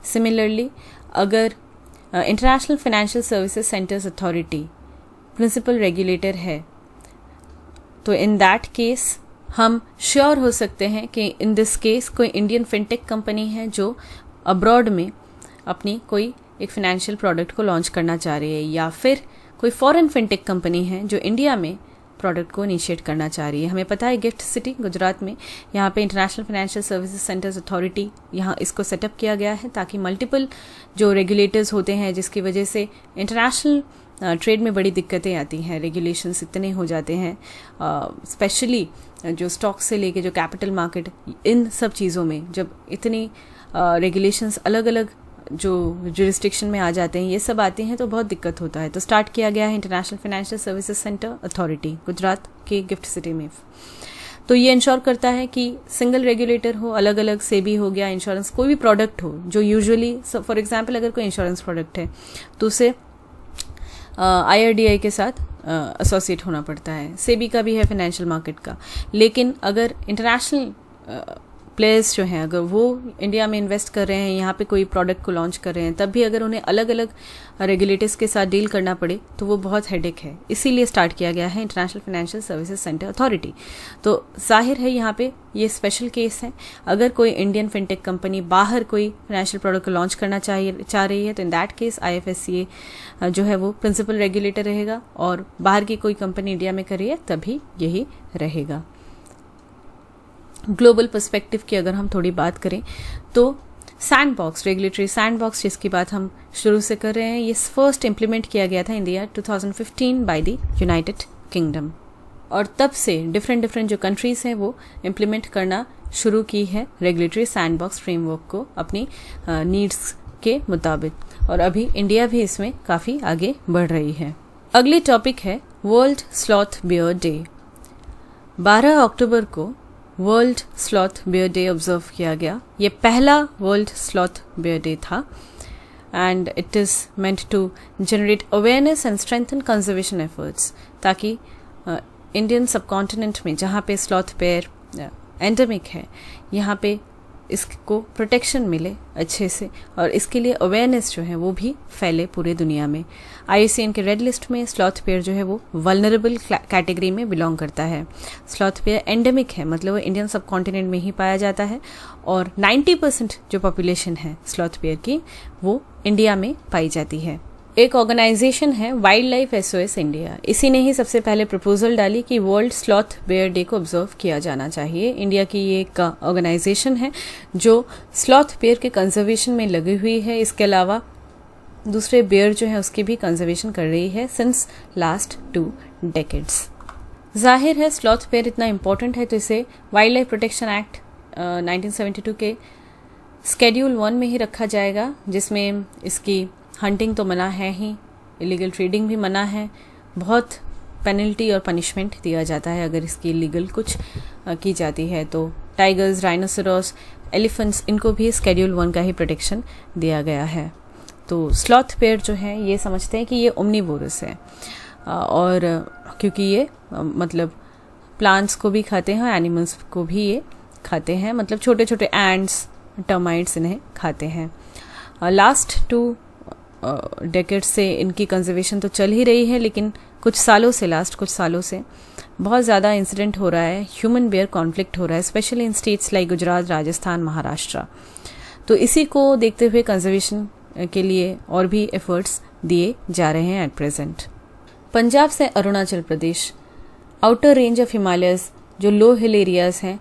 सिमिलरली अगर international financial services centres authority principal regulator है, तो इन दैट केस हम श्योर हो सकते हैं कि इन दिस केस कोई इंडियन फिनटेक कंपनी है जो अब्रॉड में अपनी कोई एक फाइनेंशियल प्रोडक्ट को लॉन्च करना चाह रही है, या फिर कोई फॉरेन फिनटेक कंपनी है जो इंडिया में प्रोडक्ट को इनिशिएट करना चाह रही है। हमें पता है गिफ्ट सिटी गुजरात में यहाँ पे international financial services centres authority यहाँ इसको सेटअप किया गया है ताकि मल्टीपल जो रेगुलेटर्स होते हैं, जिसकी वजह से इंटरनेशनल ट्रेड में बड़ी दिक्कतें आती हैं, रेगुलेशंस इतने हो जाते हैं, स्पेशली जो स्टॉक से लेके जो कैपिटल मार्केट, इन सब चीज़ों में जब इतनी रेगुलेशंस अलग अलग जो जुरिस्डिक्शन में आ जाते हैं, ये सब आते हैं तो बहुत दिक्कत होता है। तो स्टार्ट किया गया है international financial services centre authority Gujarat के गिफ्ट सिटी में। तो ये इंश्योर करता है कि सिंगल रेगुलेटर हो, अलग अलग सेबी हो गया, इंश्योरेंस कोई भी प्रोडक्ट हो जो यूजुअली, फॉर एग्जांपल अगर कोई इंश्योरेंस प्रोडक्ट है तो उसे IRDAI के साथ एसोसिएट होना पड़ता है। सेबी का भी है फाइनेंशियल मार्केट का, लेकिन अगर इंटरनेशनल प्लेयर्स जो हैं अगर वो इंडिया में इन्वेस्ट कर रहे हैं, यहाँ पे कोई प्रोडक्ट को लॉन्च कर रहे हैं, तब भी अगर उन्हें अलग अलग रेगुलेटर्स के साथ डील करना पड़े तो वो बहुत हेडेक है। इसीलिए स्टार्ट किया गया है international financial services centre authority. तो जाहिर है यहाँ पे ये स्पेशल केस है। अगर कोई इंडियन फिनटेक कंपनी बाहर कोई फाइनेंशियल प्रोडक्ट को लॉन्च करना चाह रही है तो इन दैट केस IFSCA जो है वो प्रिंसिपल रेगुलेटर रहेगा, और बाहर की कोई कंपनी इंडिया में कर रही है तभी यही रहेगा। ग्लोबल पर्सपेक्टिव की अगर हम थोड़ी बात करें तो सैंडबॉक्स, रेगुलेटरी सैंडबॉक्स जिसकी बात हम शुरू से कर रहे हैं, ये फर्स्ट इम्प्लीमेंट किया गया था in the year 2015 by the United kingdom, और तब से डिफरेंट जो कंट्रीज हैं वो इम्प्लीमेंट करना शुरू की है रेगुलेटरी सैंडबॉक्स फ्रेमवर्क को अपनी नीड्स के मुताबिक, और अभी इंडिया भी इसमें काफ़ी आगे बढ़ रही है। अगली टॉपिक है वर्ल्ड स्लॉथ बेयर डे। 12 अक्टूबर को world sloth bear day observe किया गया। ये पहला वर्ल्ड स्लॉथ बेयर डे था, and it is meant to generate awareness and strengthen conservation efforts, ताकि इंडियन सबकॉन्टिनेंट में जहाँ पे स्लॉथ बेयर एंडेमिक है, यहाँ पे इसको प्रोटेक्शन मिले अच्छे से, और इसके लिए अवेयरनेस जो है वो भी फैले पूरे दुनिया में। IUCN के रेड लिस्ट में स्लॉथ बेयर जो है वो वल्नरेबल कैटेगरी में बिलोंग करता है। स्लॉथ बेयर एंडेमिक है, मतलब वो इंडियन सब कॉन्टिनेंट में ही पाया जाता है, और 90% जो पॉपुलेशन है स्लॉथ बेयर की वो इंडिया में पाई जाती है। एक ऑर्गेनाइजेशन है वाइल्ड लाइफ SOS इंडिया, इसी ने ही सबसे पहले प्रपोजल डाली कि वर्ल्ड स्लॉथ बेयर डे को ऑब्जर्व किया जाना चाहिए। इंडिया की ये एक ऑर्गेनाइजेशन है जो स्लॉथ बेयर के कंजर्वेशन में लगी हुई है। इसके अलावा दूसरे बेयर जो है उसकी भी कंजर्वेशन कर रही है सिंस लास्ट 2 डेकेड्स। जाहिर है स्लॉथ बेयर इतना इम्पोर्टेंट है तो इसे वाइल्ड लाइफ प्रोटेक्शन एक्ट 1972 के स्केड्यूल 1 में ही रखा जाएगा, जिसमें इसकी हंटिंग तो मना है ही, इलीगल ट्रेडिंग भी मना है, बहुत पेनल्टी और पनिशमेंट दिया जाता है अगर इसकी इलीगल कुछ की जाती है। तो टाइगर्स, राइनोसोरस, एलिफेंट्स, इनको भी स्केड्यूल 1 का ही प्रोटेक्शन दिया गया है। तो स्लॉथ बेयर जो है ये समझते हैं कि ये ओमनीवोरस है, और क्योंकि ये मतलब प्लांट्स को भी खाते हैं, एनिमल्स को भी ये खाते हैं, मतलब छोटे छोटे एंट्स, टर्माइट्स इन्हें खाते हैं। लास्ट 2 डेकेड से इनकी कंजर्वेशन तो चल ही रही है, लेकिन लास्ट कुछ सालों से बहुत ज़्यादा इंसिडेंट हो रहा है, ह्यूमन बेयर कॉन्फ्लिक्ट हो रहा है, specially in states like Gujarat, Rajasthan, Maharashtra. तो इसी को देखते हुए कंजर्वेशन के लिए और भी एफर्ट्स दिए जा रहे हैं एट प्रेजेंट। पंजाब से Arunachal Pradesh, outer range of Himalayas, जो लो हिल एरियाज हैं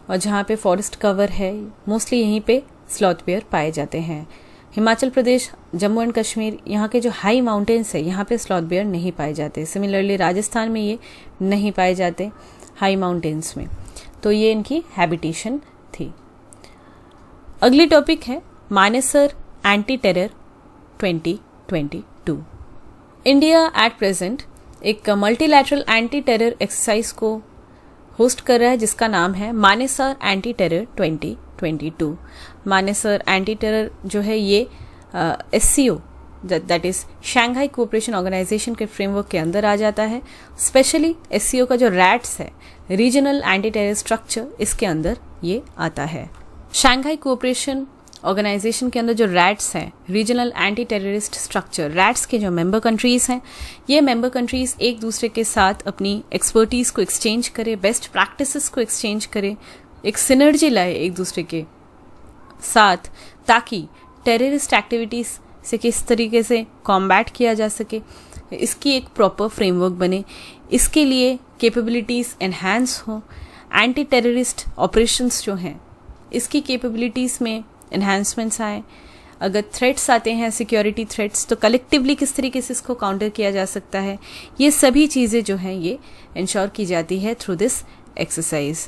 और जहाँ पे फॉरेस्ट कवर है, मोस्टली यहीं पे स्लॉथ बेयर पाए जाते हैं। हिमाचल प्रदेश, जम्मू एंड कश्मीर, यहाँ के जो हाई माउंटेन्स है यहाँ पे स्लॉथ बेयर नहीं पाए जाते। सिमिलरली राजस्थान में ये नहीं पाए जाते हाई माउंटेन्स में, तो ये इनकी हैबिटेशन थी। अगली टॉपिक है Manesar anti terror 2022। India at present एक मल्टीलैटरल एंटी टेरर एक्सरसाइज को होस्ट कर रहा है, जिसका नाम है Manesar anti terror 2022। Manesar anti terror जो है ये SCO, that is Shanghai cooperation organisation के फ्रेमवर्क के अंदर आ जाता है। स्पेशली SCO का जो रैट्स है, रीजनल एंटी टेरर स्ट्रक्चर, इसके अंदर ये आता है। शंघाई कोऑपरेशन ऑर्गेनाइजेशन के अंदर जो रैट्स हैं, regional anti terrorist structure, rats के जो मेंबर कंट्रीज हैं, ये मेंबर कंट्रीज एक दूसरे के साथ अपनी एक्सपर्टीज को एक्सचेंज करे, बेस्ट प्रैक्टिसेस को एक्सचेंज करे, एक सिनर्जी लाए एक दूसरे के साथ, ताकि टेररिस्ट एक्टिविटीज से किस तरीके से कॉम्बैट किया जा सके, इसकी एक प्रॉपर फ्रेमवर्क बने, इसके लिए कैपेबिलिटीज एनहांस हो, एंटी टेररिस्ट ऑपरेशंस जो हैं इसकी कैपेबिलिटीज में एनहांसमेंट्स आए, अगर थ्रेट्स आते हैं, सिक्योरिटी थ्रेट्स, तो कलेक्टिवली किस तरीके से इसको काउंटर किया जा सकता है, ये सभी चीज़ें जो हैं ये इंश्योर की जाती है थ्रू दिस एक्सरसाइज।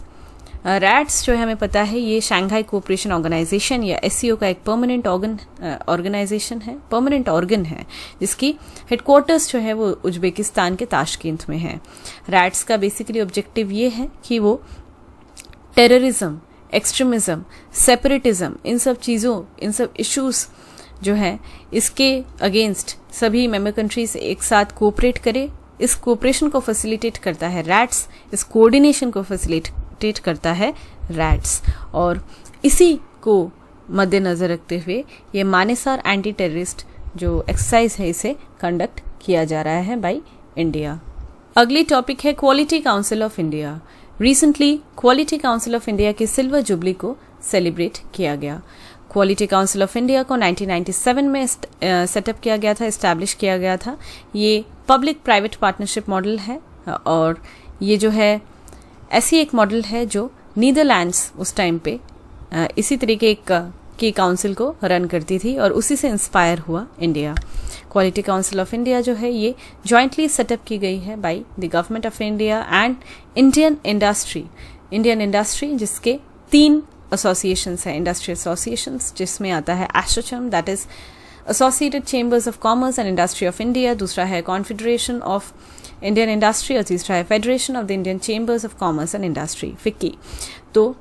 रैट्स जो है हमें पता है ये शंघाई कोऑपरेशन ऑर्गेनाइजेशन या SCO का एक परमानेंट ऑर्गेनाइजेशन है, परमानेंट ऑर्गन है, जिसकी हेडक्वार्टर्स जो है वो उज्बेकिस्तान के ताशकेंत में है। रैट्स का बेसिकली ऑब्जेक्टिव ये है कि वो टेररिज्म, एक्सट्रीमिज्म, सेपरेटिज्म, इन सब चीज़ों, इन सब इश्यूज जो है इसके अगेंस्ट सभी मेंबर कंट्रीज एक साथ कोऑपरेट करे। इस कोऑपरेशन को फैसिलिटेट करता है रैट्स, इस कोऑर्डिनेशन को फैसिलिटेट करता है रैट्स, और इसी को मद्देनजर रखते हुए ये मानेसर एंटी टेररिस्ट जो एक्सरसाइज है इसे कंडक्ट किया जा रहा है बाय इंडिया। अगली टॉपिक है quality council of India. Recently quality council of India की सिल्वर जुबली को सेलिब्रेट किया गया। क्वालिटी काउंसिल ऑफ इंडिया को 1997 में सेटअप किया गया था, इस्टेब्लिश किया गया था। ये पब्लिक प्राइवेट पार्टनरशिप मॉडल है, और ये जो है ऐसी एक मॉडल है जो नीदरलैंड्स उस टाइम पे इसी तरीके की काउंसिल को रन करती थी, और उसी से इंस्पायर हुआ India. Quality council of India जो है ये जॉइंटली सेटअप की गई है by the government of India and Indian industry, जिसके 3 एसोसिएशंस हैं, इंडस्ट्री एसोसिएशंस, जिसमें आता है ASSOCHAM, that is associated chambers of commerce and industry of India, दूसरा है कॉन्फेडरेशन ऑफ इंडियन इंडस्ट्री, और तीसरा है federation of the Indian chambers of commerce and industry, FICCI. तो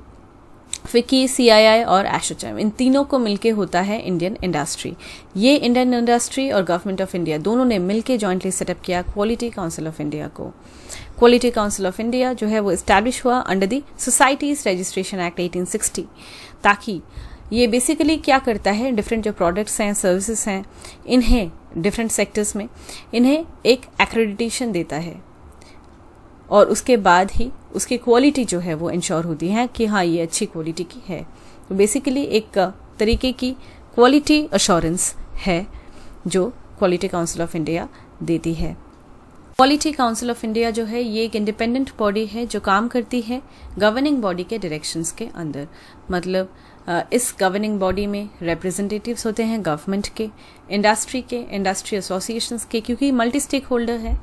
फिक्की, CII और एसोचैम, इन तीनों को मिलके होता है इंडियन इंडस्ट्री। ये इंडियन इंडस्ट्री और गवर्नमेंट ऑफ इंडिया दोनों ने मिलके जॉइंटली सेटअप किया क्वालिटी काउंसिल ऑफ इंडिया को। क्वालिटी काउंसिल ऑफ इंडिया जो है वो इस्टेब्लिश हुआ under the societies registration act 1860, ताकि ये बेसिकली क्या करता है, डिफरेंट जो प्रोडक्ट्स हैं, सर्विसेज हैं, इन्हें डिफरेंट सेक्टर्स में इन्हें एक एक्रेडिटेशन देता है, और उसके बाद ही उसकी क्वालिटी जो है वो इंश्योर होती है कि हाँ ये अच्छी क्वालिटी की है। तो बेसिकली एक तरीके की क्वालिटी अश्योरेंस है जो क्वालिटी काउंसिल ऑफ इंडिया देती है। क्वालिटी काउंसिल ऑफ इंडिया जो है ये एक इंडिपेंडेंट बॉडी है जो काम करती है गवर्निंग बॉडी के डायरेक्शंस के अंदर। मतलब इस गवर्निंग बॉडी में रिप्रेजेंटेटिव्स होते हैं गवर्नमेंट के, इंडस्ट्री एसोसिएशंस के, क्योंकि मल्टी स्टेक होल्डर है,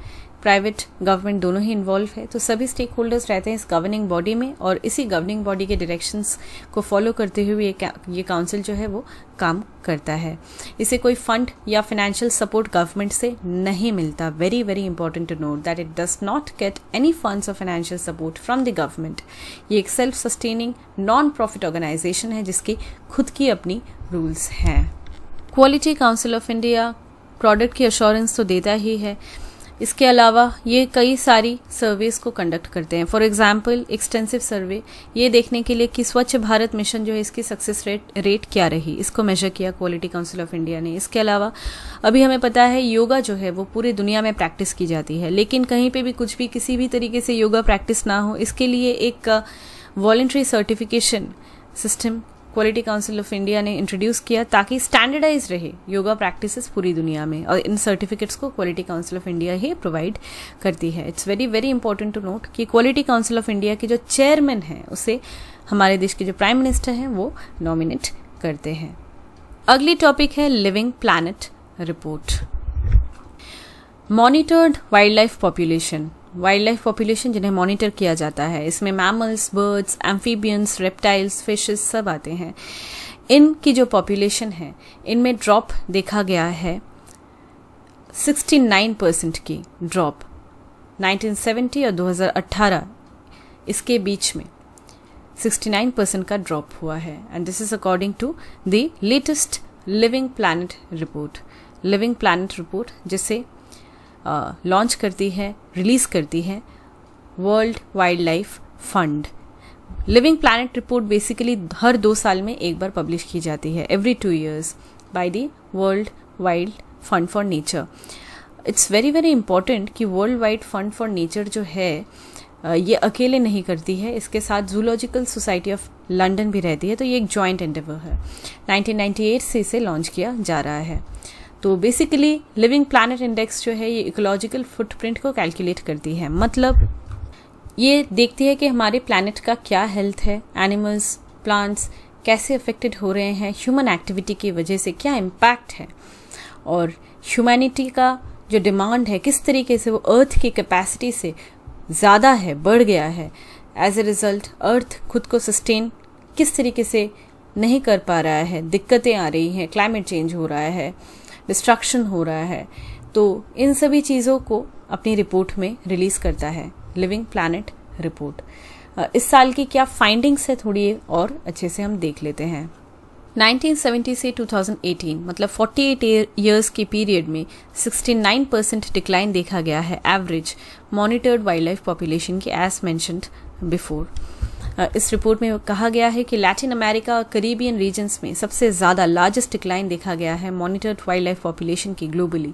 प्राइवेट गवर्नमेंट दोनों ही इन्वॉल्व है, तो सभी स्टेक होल्डर्स रहते हैं इस गवर्निंग बॉडी में, और इसी गवर्निंग बॉडी के डायरेक्शंस को फॉलो करते हुए ये काउंसिल जो है वो काम करता है। इसे कोई फंड या फाइनेंशियल सपोर्ट गवर्नमेंट से नहीं मिलता। Very very important to note that it does not get any funds और financial support from the government. ये एक self sustaining non profit organisation है जिसकी खुद की अपनी रूल्स हैं। Quality council of India product की अश्योरेंस तो देता ही है, इसके अलावा ये कई सारी सर्वेस को कंडक्ट करते हैं। फॉर एग्जांपल एक्सटेंसिव सर्वे, ये देखने के लिए कि स्वच्छ भारत मिशन जो है इसकी सक्सेस रेट क्या रही, इसको मेजर किया क्वालिटी काउंसिल ऑफ इंडिया ने। इसके अलावा अभी हमें पता है योगा जो है वो पूरी दुनिया में प्रैक्टिस की जाती है, लेकिन कहीं पे भी कुछ भी किसी भी तरीके से योगा प्रैक्टिस ना हो, इसके लिए एक voluntary certification system quality council of India ने इंट्रोड्यूस किया ताकि स्टैंडर्डाइज रहे योगा प्रैक्टिसेस पूरी दुनिया में, और इन सर्टिफिकेट्स को क्वालिटी काउंसिल ऑफ इंडिया ही प्रोवाइड करती है। It's very very important to note कि क्वालिटी काउंसिल ऑफ इंडिया के जो चेयरमैन हैं उसे हमारे देश के जो प्राइम मिनिस्टर हैं वो नॉमिनेट करते हैं। अगली टॉपिक है living planet report. Monitored wild life population, wild life population जिन्हें मॉनिटर किया जाता है, इसमें mammals, birds, amphibians, reptiles, fishes सब आते हैं। इनकी जो पॉपुलेशन है इनमें ड्रॉप देखा गया है 69% की ड्रॉप 1970 और 2018 इसके बीच में 69% का ड्रॉप हुआ है, and this is according to the latest living planet report. Living planet report जिसे लॉन्च करती है, रिलीज करती है world wild life fund. Living planet report basically हर 2 साल में एक बार पब्लिश की जाती है, every 2 years by the world wild fund for nature. It's very very important कि world wide fund for nature जो है ये अकेले नहीं करती है, इसके साथ जूलॉजिकल सोसाइटी ऑफ लंदन भी रहती है, तो ये एक जॉइंट एंडेवर है। 1998 से इसे लॉन्च किया जा रहा है। तो बेसिकली लिविंग प्लैनेट इंडेक्स जो है ये इकोलॉजिकल फुटप्रिंट को कैलकुलेट करती है, मतलब ये देखती है कि हमारे प्लैनेट का क्या हेल्थ है, एनिमल्स, प्लांट्स कैसे अफेक्टेड हो रहे हैं ह्यूमन एक्टिविटी की वजह से, क्या इम्पैक्ट है, और ह्यूमैनिटी का जो डिमांड है किस तरीके से वो अर्थ की कैपेसिटी से ज़्यादा है, बढ़ गया है। एज ए रिजल्ट अर्थ खुद को सस्टेन किस तरीके से नहीं कर पा रहा है, दिक्कतें आ रही हैं, क्लाइमेट चेंज हो रहा है, डिस्ट्रक्शन हो रहा है। तो इन सभी चीज़ों को अपनी रिपोर्ट में रिलीज करता है लिविंग प्लैनेट रिपोर्ट। इस साल की क्या फाइंडिंग्स है थोड़ी और अच्छे से हम देख लेते हैं। 1970 से 2018 मतलब 48 ईयर्स के पीरियड में 69% डिक्लाइन देखा गया है average monitored wild life population की, एज मेंशन्ड बिफोर। इस रिपोर्ट में कहा गया है कि लैटिन अमेरिका और करीबियन रीजन्स में सबसे ज़्यादा लार्जेस्ट डिक्लाइन देखा गया है मॉनिटर्ड वाइल्ड लाइफ पॉपुलेशन की ग्लोबली।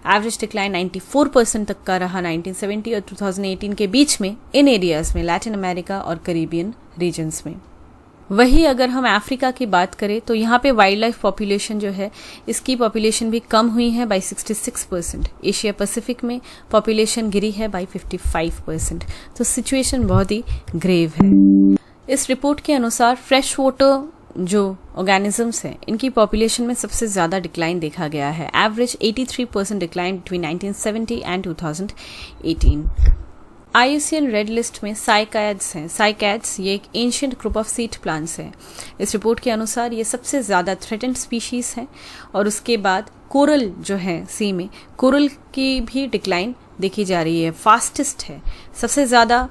एवरेज डिक्लाइन 94% तक का रहा 1970 और 2018 के बीच में इन एरियाज में, लैटिन अमेरिका और करीबियन रीजन्स में। वही अगर हम अफ्रीका की बात करें तो यहाँ पे वाइल्ड लाइफ पॉपुलेशन जो है इसकी पॉपुलेशन भी कम हुई है बाई 66%। एशिया पैसिफिक में पॉपुलेशन गिरी है बाई 55%। तो सिचुएशन बहुत ही ग्रेव है। इस रिपोर्ट के अनुसार फ्रेश वाटर जो ऑर्गेनिजम्स हैं इनकी पॉपुलेशन में सबसे ज़्यादा डिक्लाइन देखा गया है, average 83% decline between 1970 and 2018। IUCN red list में साइकैड्स हैं। साइकैड्स ये एक ancient group of seed plants हैं। इस रिपोर्ट के अनुसार ये सबसे ज़्यादा थ्रेटेंड स्पीशीज़ हैं, और उसके बाद कोरल जो है सी में, कोरल की भी डिक्लाइन देखी जा रही है, फास्टेस्ट है, सबसे ज़्यादा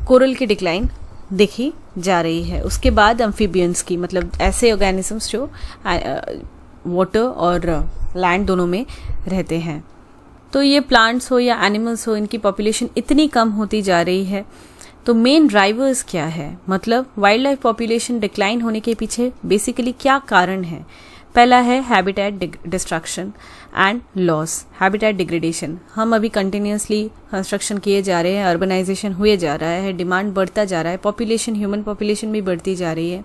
कोरल की डिक्लाइन देखी जा रही है। उसके बाद एम्फीबियंस की, मतलब ऐसे ऑर्गेनिजम्स जो वाटर और लैंड दोनों में रहते हैं। तो ये प्लांट्स हो या एनिमल्स हो, इनकी पॉपुलेशन इतनी कम होती जा रही है। तो मेन ड्राइवर्स क्या है, मतलब वाइल्ड लाइफ पॉपुलेशन डिक्लाइन होने के पीछे बेसिकली क्या कारण है। पहला है habitat destruction and loss, habitat degradation. हम अभी कंटिन्यूसली कंस्ट्रक्शन किए जा रहे हैं, अर्बनाइजेशन हुए जा रहा है, डिमांड बढ़ता जा रहा है, पॉपुलेशन, ह्यूमन पॉपुलेशन भी बढ़ती जा रही है।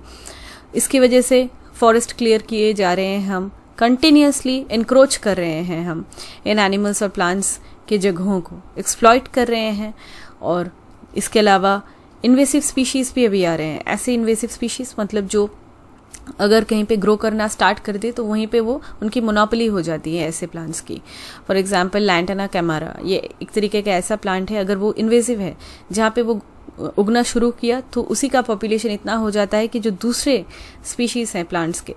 इसकी वजह से फॉरेस्ट क्लियर किए जा रहे हैं, हम कंटिन्यूसली इंक्रोच कर रहे हैं, हम इन एनिमल्स और प्लांट्स के जगहों को एक्सप्लॉइट कर रहे हैं। और इसके अलावा इन्वेसिव स्पीशीज़ भी अभी आ रहे हैं। ऐसे इन्वेसिव स्पीशीज़ मतलब जो अगर कहीं पे ग्रो करना स्टार्ट कर दे तो वहीं पे वो उनकी मोनोपोली हो जाती है ऐसे प्लांट्स की। फॉर एग्जांपल लैंटाना कैमारा, ये एक तरीके का ऐसा प्लांट है, अगर वो इन्वेसिव है जहाँ पे वो उगना शुरू किया तो उसी का पॉपुलेशन इतना हो जाता है कि जो दूसरे स्पीशीज़ हैं प्लांट्स के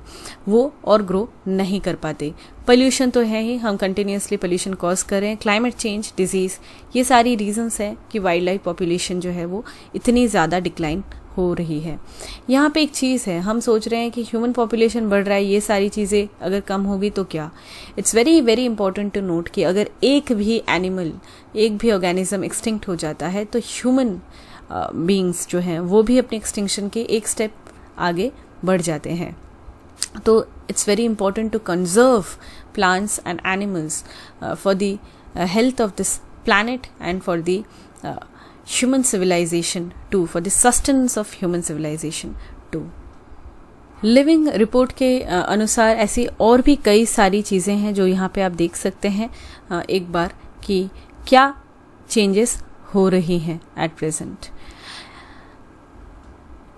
वो और ग्रो नहीं कर पाते। पोल्यूशन तो है ही, हम कंटिन्यूसली पोल्यूशन कॉज कर रहे हैं, क्लाइमेट चेंज, डिजीज़, ये सारी रीजंस हैं कि वाइल्ड लाइफ पॉपुलेशन जो है वो इतनी ज़्यादा डिक्लाइन हो रही है। यहाँ पे एक चीज़ है, हम सोच रहे हैं कि ह्यूमन पॉपुलेशन बढ़ रहा है, ये सारी चीज़ें अगर कम होगी तो क्या। It's very very important to note कि अगर एक भी एनिमल, एक भी ऑर्गेनिज्म एक्सटिंक्ट हो जाता है तो ह्यूमन बीइंग्स जो हैं वो भी अपने एक्सटिंक्शन के एक स्टेप आगे बढ़ जाते हैं। तो it's very important to conserve plants and animals for the health of this planet and for the human civilization too, for the sustenance of human civilization too. Living report के अनुसार ऐसी और भी कई सारी चीज़ें हैं जो यहाँ पे आप देख सकते हैं एक बार कि क्या चेंजेस हो रही हैं एट प्रेजेंट।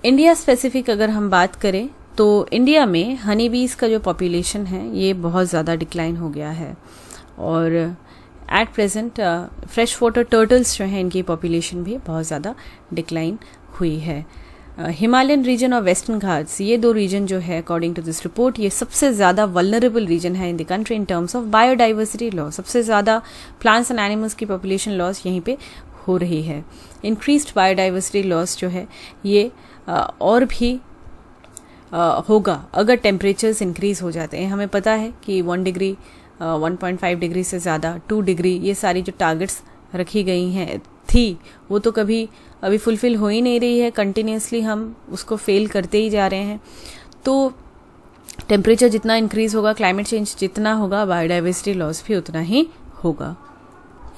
इंडिया स्पेसिफिक अगर हम बात करें तो इंडिया में हनी बीज का जो पॉपुलेशन है ये बहुत ज़्यादा डिक्लाइन हो गया है और at present fresh water turtles जो हैं इनकी पॉपुलेशन भी बहुत ज़्यादा डिक्लाइन हुई है। हिमालयन रीजन और वेस्टर्न घाट्स, ये दो रीजन जो है अकॉर्डिंग टू दिस रिपोर्ट ये सबसे ज़्यादा वल्नरेबल रीजन है in the country in terms of biodiversity loss. सबसे ज़्यादा प्लांट्स एंड एनिमल्स की पॉपुलेशन लॉस यहीं पे हो रही है। इंक्रीज्ड बायोडाइवर्सिटी लॉस जो है ये और भी होगा अगर टेम्परेचर्स इंक्रीज हो जाते हैं। हमें पता है कि 1 डिग्री 1.5 डिग्री से ज़्यादा 2 डिग्री ये सारी जो टारगेट्स रखी गई हैं थी वो तो कभी अभी फुलफिल हो ही नहीं रही है, कंटिन्यूसली हम उसको फेल करते ही जा रहे हैं। तो टेम्परेचर जितना इंक्रीज होगा, क्लाइमेट चेंज जितना होगा, बायोडाइवर्सिटी लॉस भी उतना ही होगा।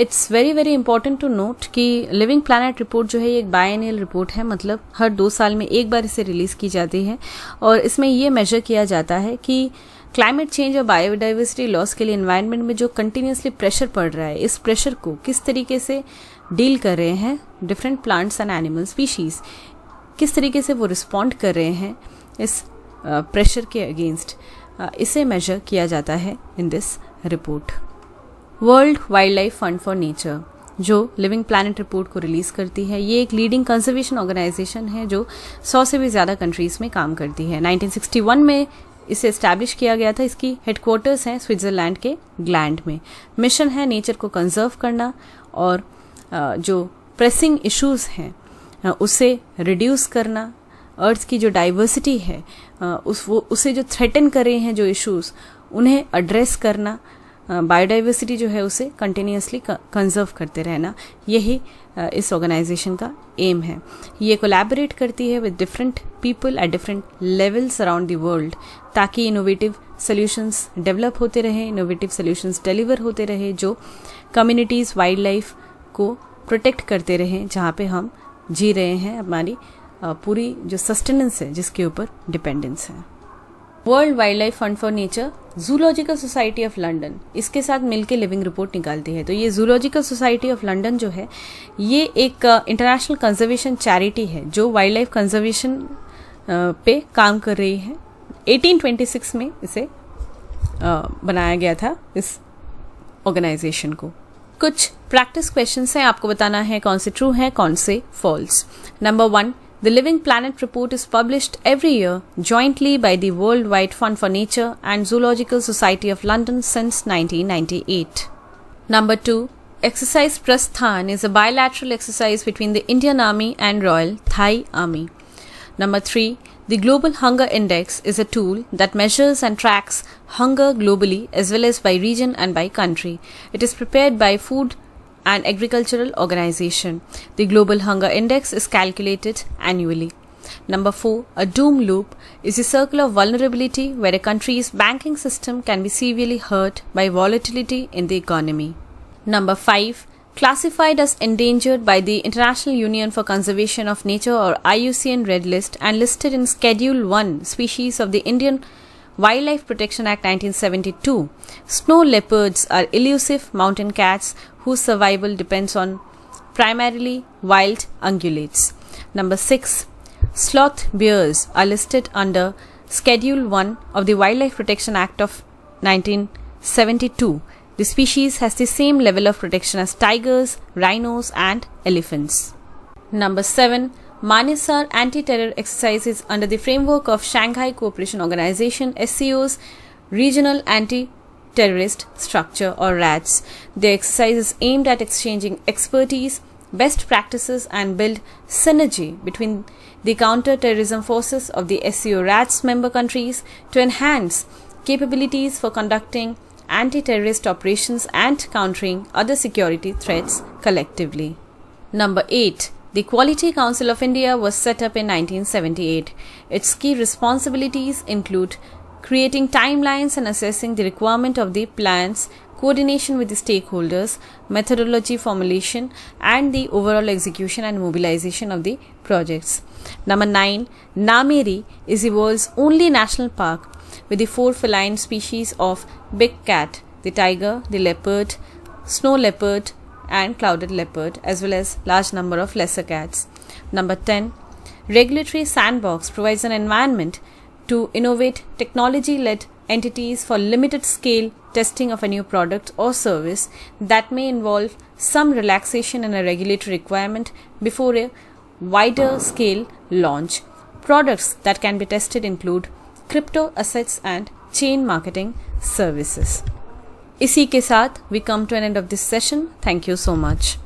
It's very very important to note कि लिविंग प्लैनेट रिपोर्ट जो है ये एक बायएनियल रिपोर्ट है, मतलब हर 2 साल में एक बार इसे रिलीज की जाती है और इसमें ये मेजर किया जाता है कि क्लाइमेट चेंज और बायोडाइवर्सिटी लॉस के लिए एनवायरनमेंट में जो कंटिन्यूसली प्रेशर पड़ रहा है, इस प्रेशर को किस तरीके से डील कर रहे हैं different plants and animal species, किस तरीके से वो रिस्पॉन्ड कर रहे हैं इस प्रेशर के अगेंस्ट, इसे मेजर किया जाता है in this report. World wild life fund for nature जो लिविंग प्लैनेट रिपोर्ट को रिलीज करती है, ये एक लीडिंग कंजर्वेशन ऑर्गेनाइजेशन है जो 100 से भी ज़्यादा कंट्रीज में काम करती है। 1961 में इसे एस्टैब्लिश किया गया था। इसकी हेडक्वार्टर्स हैं स्विट्ज़रलैंड के ग्लैंड में। मिशन है नेचर को कंजर्व करना और जो प्रेसिंग इश्यूज हैं उसे रिड्यूस करना, अर्थ की जो डाइवर्सिटी है उसे जो थ्रेटन कर रहे हैं जो इश्यूज उन्हें एड्रेस करना, बायोडाइवर्सिटी जो है उसे कंटिन्यूसली कंजर्व करते रहना, यही इस ऑर्गेनाइजेशन का एम है। ये कोलैबोरेट करती है with different people at different levels around the world ताकि इनोवेटिव सॉल्यूशंस डेवलप होते रहे, इनोवेटिव सॉल्यूशंस डिलीवर होते रहे जो कम्युनिटीज़ वाइल्ड लाइफ को प्रोटेक्ट करते रहें जहाँ पे हम जी रहे हैं, हमारी पूरी जो सस्टेनेंस है जिसके ऊपर डिपेंडेंस है। World wild life fund for nature zoological society of London इसके साथ मिलकर लिविंग रिपोर्ट निकालती है। तो ये जूलॉजिकल सोसाइटी ऑफ लंदन जो है ये एक इंटरनेशनल कंजर्वेशन चैरिटी है जो वाइल्ड लाइफ कंजर्वेशन पे काम कर रही है। 1826 में इसे बनाया गया था इस ऑर्गेनाइजेशन को। कुछ प्रैक्टिस क्वेश्चंस हैं, आपको बताना है कौन से ट्रू हैं कौन से false. Number 1, The Living Planet report is published every year jointly by the Worldwide Fund for Nature and Zoological Society of London since 1998. Number 2, Exercise Prasthan is a bilateral exercise between the Indian Army and Royal Thai Army. Number 3, the Global Hunger Index is a tool that measures and tracks hunger globally as well as by region and by country. It is prepared by Food and Agricultural Organization. The Global Hunger Index is calculated annually. Number 4, a doom loop is a circle of vulnerability where a country's banking system can be severely hurt by volatility in the economy. Number 5, classified as endangered by the International Union for Conservation of Nature or IUCN Red List and listed in Schedule 1 species of the Indian Wildlife Protection Act 1972. Snow leopards are elusive mountain cats whose survival depends on primarily wild ungulates. Number 6, sloth bears are listed under Schedule 1 of the Wildlife Protection Act of 1972. The species has the same level of protection as tigers, rhinos and elephants. Number 7. Manesar anti-terror exercises under the framework of Shanghai Cooperation Organization SCO's Regional Anti-Terrorist Structure or RATS. The exercise is aimed at exchanging expertise, best practices and build synergy between the counter-terrorism forces of the SCO RATS member countries to enhance capabilities for conducting anti-terrorist operations and countering other security threats collectively. Number 8. The Quality Council of India was set up in 1978. Its key responsibilities include creating timelines and assessing the requirement of the plans, coordination with the stakeholders, methodology formulation, and the overall execution and mobilization of the projects. Number 9. Nameri is the world's only national park with the 4 feline species of big cat, the tiger, the leopard, snow leopard, and clouded leopard, as well as large number of lesser cats. Number 10. Regulatory sandbox provides an environment to innovate technology-led entities for limited scale testing of a new product or service that may involve some relaxation in a regulatory requirement before a wider scale launch. Products that can be tested include crypto assets and chain marketing services. इसी के साथ we come to an end of this session. Thank you so much.